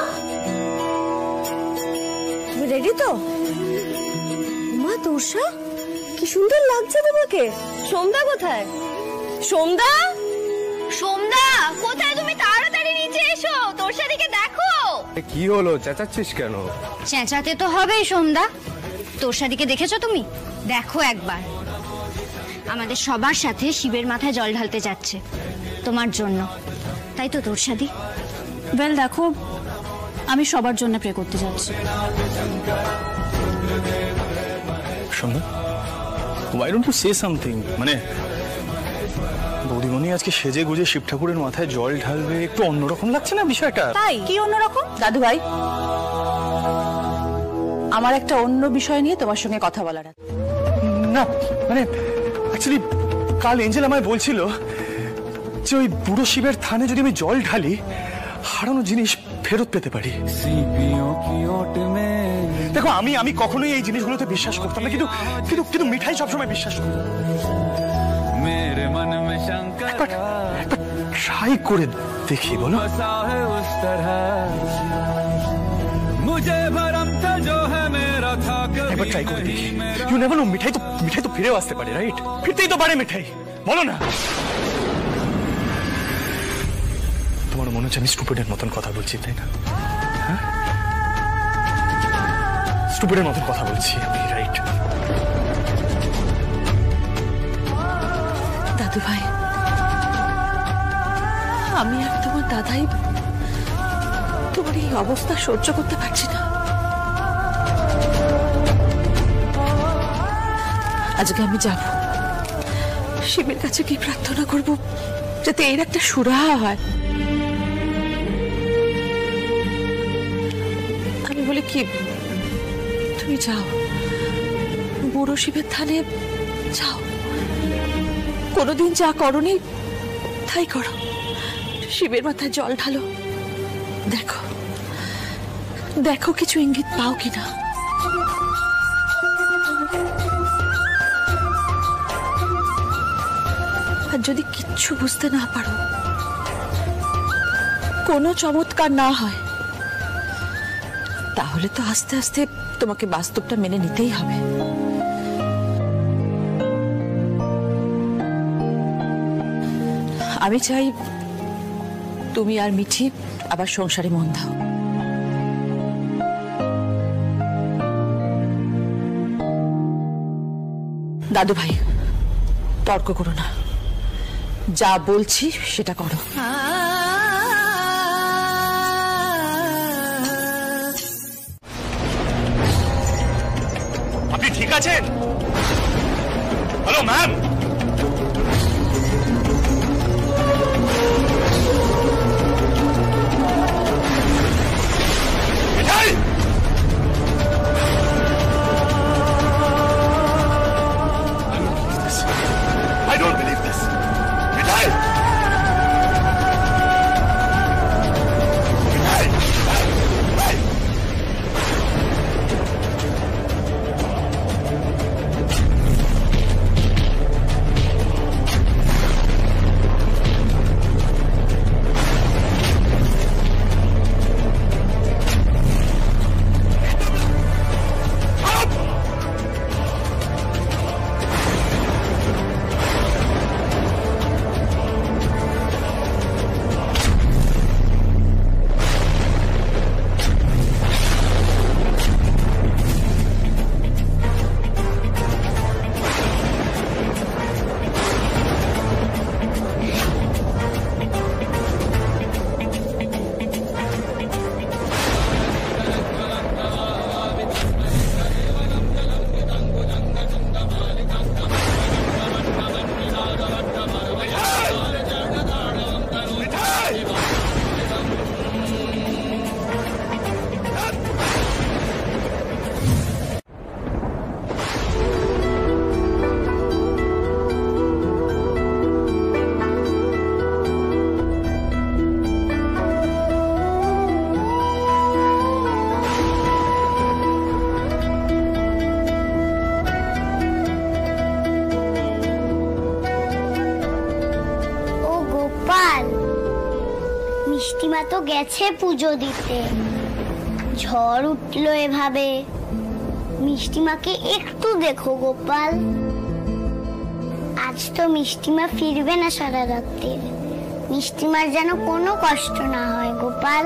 রেডি তো? মা, তোরসা কি সুন্দর লাগছে তোমাকে। সোমদা কোথায়? সোমদা, সোমদা কোথায় তুমি? তাড়াতাড়ি নিচে এসো, তোরসাদিকে দেখো। কি হলো, চেঁচাচ্ছিস কেন? চেঁচাতে তো হবেই সোমদা। তোরসাদিকে দেখেছো তুমি? দেখো একবার, আমাদের সবার সাথে শিবের মাথায় জল ঢালতে যাচ্ছে তোমার জন্য, তাই তো তোরসাদি? ওয়েল দেখো, আমি সবার জন্য প্রে করতে যাচ্ছি। সন্ধ্যা, why don't you say something? মানে বৌদিমণি আজকে সেজে গুজে শিব ঠাকুরের মাথায় জল ঢালবে, একটু অন্যরকম লাগছে না বিষয়টা? তাই কি অন্যরকম? দাদু ভাই, আমার একটা অন্য বিষয় নিয়ে তোমার সঙ্গে কথা বলার আছে। না মানে অ্যাকচুয়ালি কাল এঞ্জেল আমায় বলছিল যে ওই বুড়ো শিবের থানে যদি আমি জল ঢালি, হারানো জিনিস ফেরত পেতে পারি। দেখো, আমি কখনোই এই জিনিসগুলোতে বিশ্বাস করতাম না, কিন্তু কিন্তু কিন্তু মিঠাই সবসময় বিশ্বাস করত। একবার ট্রাই করে দেখি, বলো। একবার ট্রাই করে দেখি। ইউ নেভার নো, মিঠাই তো ফিরেও আসতে পারে, রাইট? ফিরতেই তো পারে মিঠাই, বলো না। তোমার মনে হচ্ছে আমি স্টুপিডের মতন কথা বলছি, তাই না? স্টুপিডের মতন কথা বলছি আমি, রাইট? দাদু ভাই, আমি আর তোমার দাদাই তোমার এই অবস্থা সহ্য করতে পারছি না। আজকে আমি যাব, শিবের কাছে কি প্রার্থনা করব যাতে এর একটা সুরাহা হয়। আমি বলি কি, তুমি যাও, বুড়ো শিবের থানে যাও, কোনোদিন যা করনি তাই করো, শিবের মাথায় জল ঢালো, দেখো দেখো কিছু ইঙ্গিত পাও কিনা। আর যদি কিচ্ছু বুঝতে না পারো কোনো চমৎকার না হয়, তাহলে তো আস্তে আস্তে তোমাকে বাস্তবটা মেনে নিতেই হবে। আমি চাই তুমি আর মিঠি আবার সংসারে মন দাও। দাদু ভাই, তর্ক করো না, যা বলছি সেটা করো। আপনি ঠিক আছেন? Hello ma'am, I don't believe this. Vital! মিষ্টিমা তো গেছে পুজো দিতে, ঝড় উঠলো এভাবে। মিষ্টিমাকে একটু দেখো গোপাল, আজ তো মিষ্টিমা ফিরবে না সারা রাত্রে। মিষ্টিমার যেন কোনো কষ্ট না হয় গোপাল,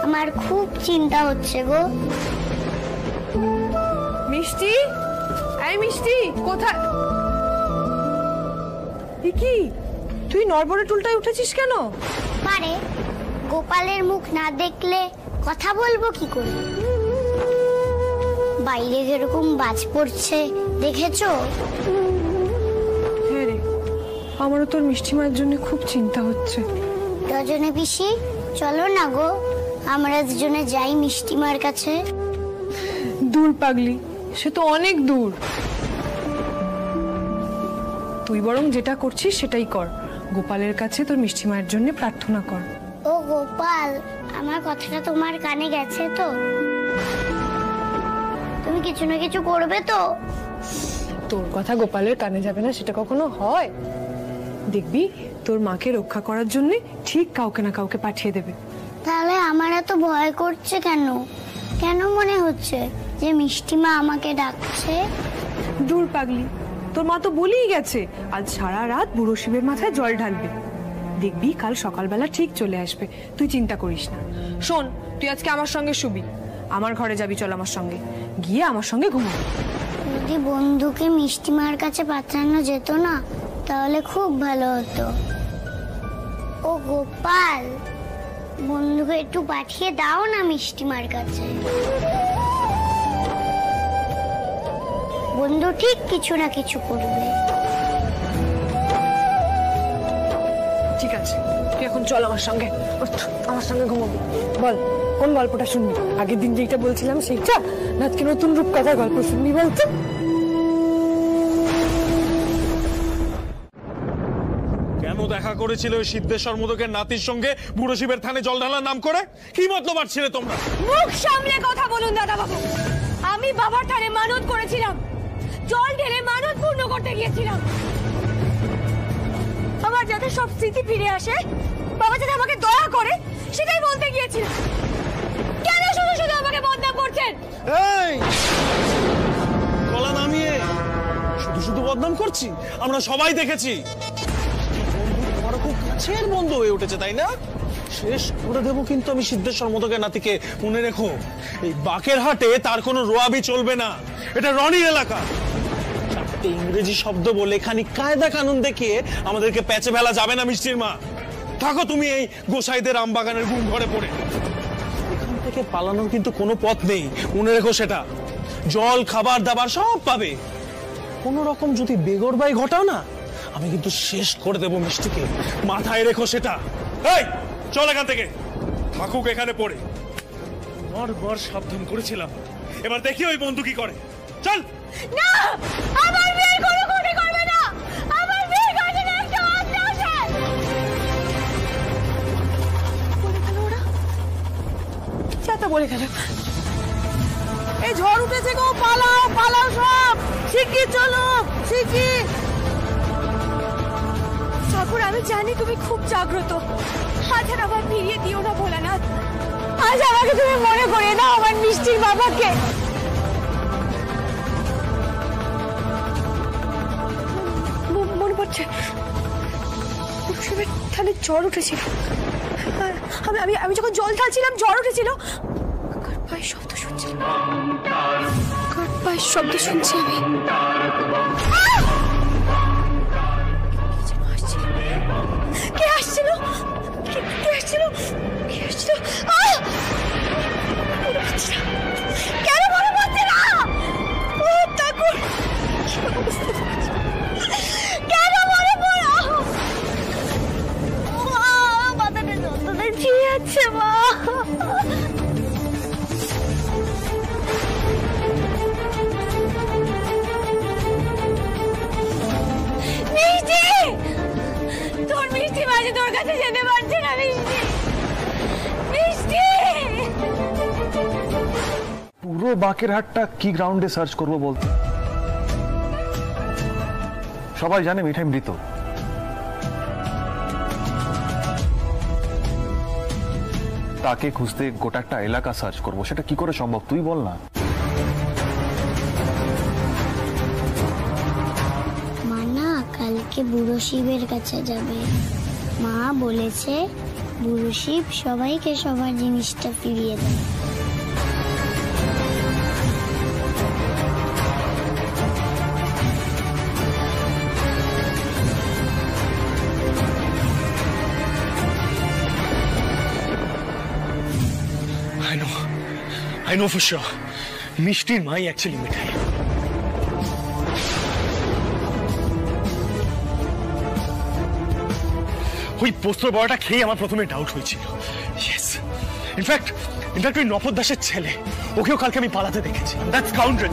আমার খুব চিন্তা হচ্ছে গো। মিষ্টি, এই মিষ্টি কোথায়? কি তুই নড়বড়ে টুলটায় উঠেছিস কেন? পারে গোপালের মুখ না দেখলে কথা বলবো কি করে? বাইরে যেরকম বাজ পড়ছে দেখেছো? হ্যাঁ রে, আমারও তোর মিষ্টিমার জন্য খুব চিন্তা হচ্ছে। রজনী পিসি চলো না গো, আমরা দুজনে যাই মিষ্টিমার কাছে। দূর পাগলি, সে তো অনেক দূর। তুই বরং যেটা করছিস সেটাই কর, গোপালের কাছে তোর মিষ্টি মায়ের জন্য প্রার্থনা কর। ও গোপাল, আমার কথাটা তোমার কানে গেছে তো? তুমি কিছু না কিছু করবে তো? তোর কথা গোপালের কানে যাবে না সেটা কখনো হয়? দেখবি তোর মাকে রক্ষা করার জন্য ঠিক কাউকে না কাউকে পাঠিয়ে দেবে। তাহলে আমার এত ভয় করছে কেন? কেন মনে হচ্ছে যে মিষ্টিমা আমাকে ডাকছে? দূর পাগলি, তোর মা তো বলেই গেছে আজ সারা রাত বুড়ো শিবের মাথায় জল ঢালবে। দেখবি কাল সকালবেলা ঠিক চলে আসবে, তুই চিন্তা করিস না। শোন, তুই আজকে আমার সঙ্গে শুবি, আমার ঘরে যাবি, চল আমার সঙ্গে, গিয়ে আমার সঙ্গে ঘুমাবি। যদি বন্ধুকে মিষ্টিমার কাছে পাঠানো যেত না তাহলে খুব ভালো হতো। ও গোপাল, বন্ধুকে একটু পাঠিয়ে দাও না মিষ্টিমার কাছে। বন্ধু ঠিক কিছু না কিছু করবে। ঠিক আছে, তুই এখন চল আমার সঙ্গে, আমার সঙ্গে ঘুমাবি। বল কোন গল্পটা শুনবি? আগের দিন যেটা বলছিলাম সেইটা, না আজকে নতুন রূপকথার গল্প শুনবি বলতো? কেন দেখা করেছিল ওই সিদ্ধেশ্বর মোদকের নাতির সঙ্গে বুড়ো শিবের থানে জল ঢালার নাম করে? কি মতলব ছিলে তোমরা? মুখ সামলে কথা বলুন দাদা বাবু। আমি বাবার থানে মানত করেছিলাম, জল ঢেলে মানত পূর্ণ করতে গিয়েছিলাম। আমার যাতে সব স্মৃতি ফিরে আসে, বাবা যাতে আমাকে দয়া করে, সেটাই বলতে গিয়েছিলাম। কেন শুধু শুধু আমাকে বদনাম করছেন? এই গলা নামিয়ে শুধু শুধু বদনাম করছি? আমরা সবাই দেখেছি তোমার খুব কাছের বন্ধু হয়ে উঠেছে, তাই না? শেষ করে দেবো কিন্তু আমি সিদ্ধেশ্বর মোদকের নাতিকে, মনে রেখো। এই বাকেরহাটে তার কোনো রোয়াবি চলবে না, এটা রনির এলাকা। চারটে ইংরেজি শব্দ বলে খানিক কায়দা কানুন দেখিয়ে আমাদেরকে প্যাচে ফেলা যাবে না মিষ্টির মা। থাকো তুমি এই গোসাইদের আমবাগানের গুম ঘরে পড়ে। এখান থেকে পালানোর কিন্তু কোনো পথ নেই, মনে রেখো সেটা। জল, খাবার দাবার সব পাবে। কোন রকম যদি বেগরবাই ঘটাও না, আমি কিন্তু শেষ করে দেবো মিষ্টিকে, মাথায় রেখো সেটা। এই চল এখান থেকে, থাকুক এখানে পড়ে। বারবার সাবধান করেছিলাম, এবার দেখি ওই বন্ধু কি করে। চল। না, আমার বিয়ে কোনো ক্ষতি করবে না। আমার বিয়ে কাজে একটা আস্তে আসে। বলে গেল ওরা, চাতা বলে গেল। এই ঝড় উঠেছে গো, পালাও পালাও সব, শিগগির চলো শিগগির। ঠাকুর, আমি জানি তুমি খুব জাগ্রত, আজ আর আবার ফিরিয়ে দিও না ভোলানাথ। আজ আমাকে তুমি মনে করিয়ে দাও আমার মিষ্টির বাবাকে। মনে পড়ছে উৎসবের থানে ঝড় উঠেছিল। আমি যখন জল ঢালছিলাম ঝড় উঠেছিল। কার পায়ের শব্দ শুনছিলাম, কার পায়ের শব্দ শুনছি আমি। কে আসছিল? কে আসছিল? কে আসছিল? কেন মনে পড়ছে না? ও ঠাকুর, কেন মনে পড়ো? মাথাটা যন্ত্রণায় ছিঁড়ে যাচ্ছে মা। মিষ্টি, তোর মিষ্টি মাঝে তোর কাছে যেতে পারছে না। মিষ্টি, মিষ্টি। পুরো বাকেরহাটটা কি গ্রাউন্ডে সার্চ করবো বলতে? সবাই জানে মিঠাই মৃত। তাকে খুঁজতে গোটা একটা এলাকা সার্চ করবো, সেটা কি করে সম্ভব তুই বল না। মানা কালকে বুড়ো শিবের কাছে যাবে। মা বলেছে বুড়ো শিব সবাইকে সবার জিনিসটা ফিরিয়ে দেয়। I know for sure. মিষ্টির মাই অ্যাকচুয়ালি মিঠাই। ওই পোস্তর বড়াটা খেয়ে আমার প্রথমে ডাউট হয়েছিল। ইয়েস, ইনফ্যাক্ট ওই নপদ দাসের ছেলে, ওকেও কালকে আমি পালাতে দেখেছি। That's counter.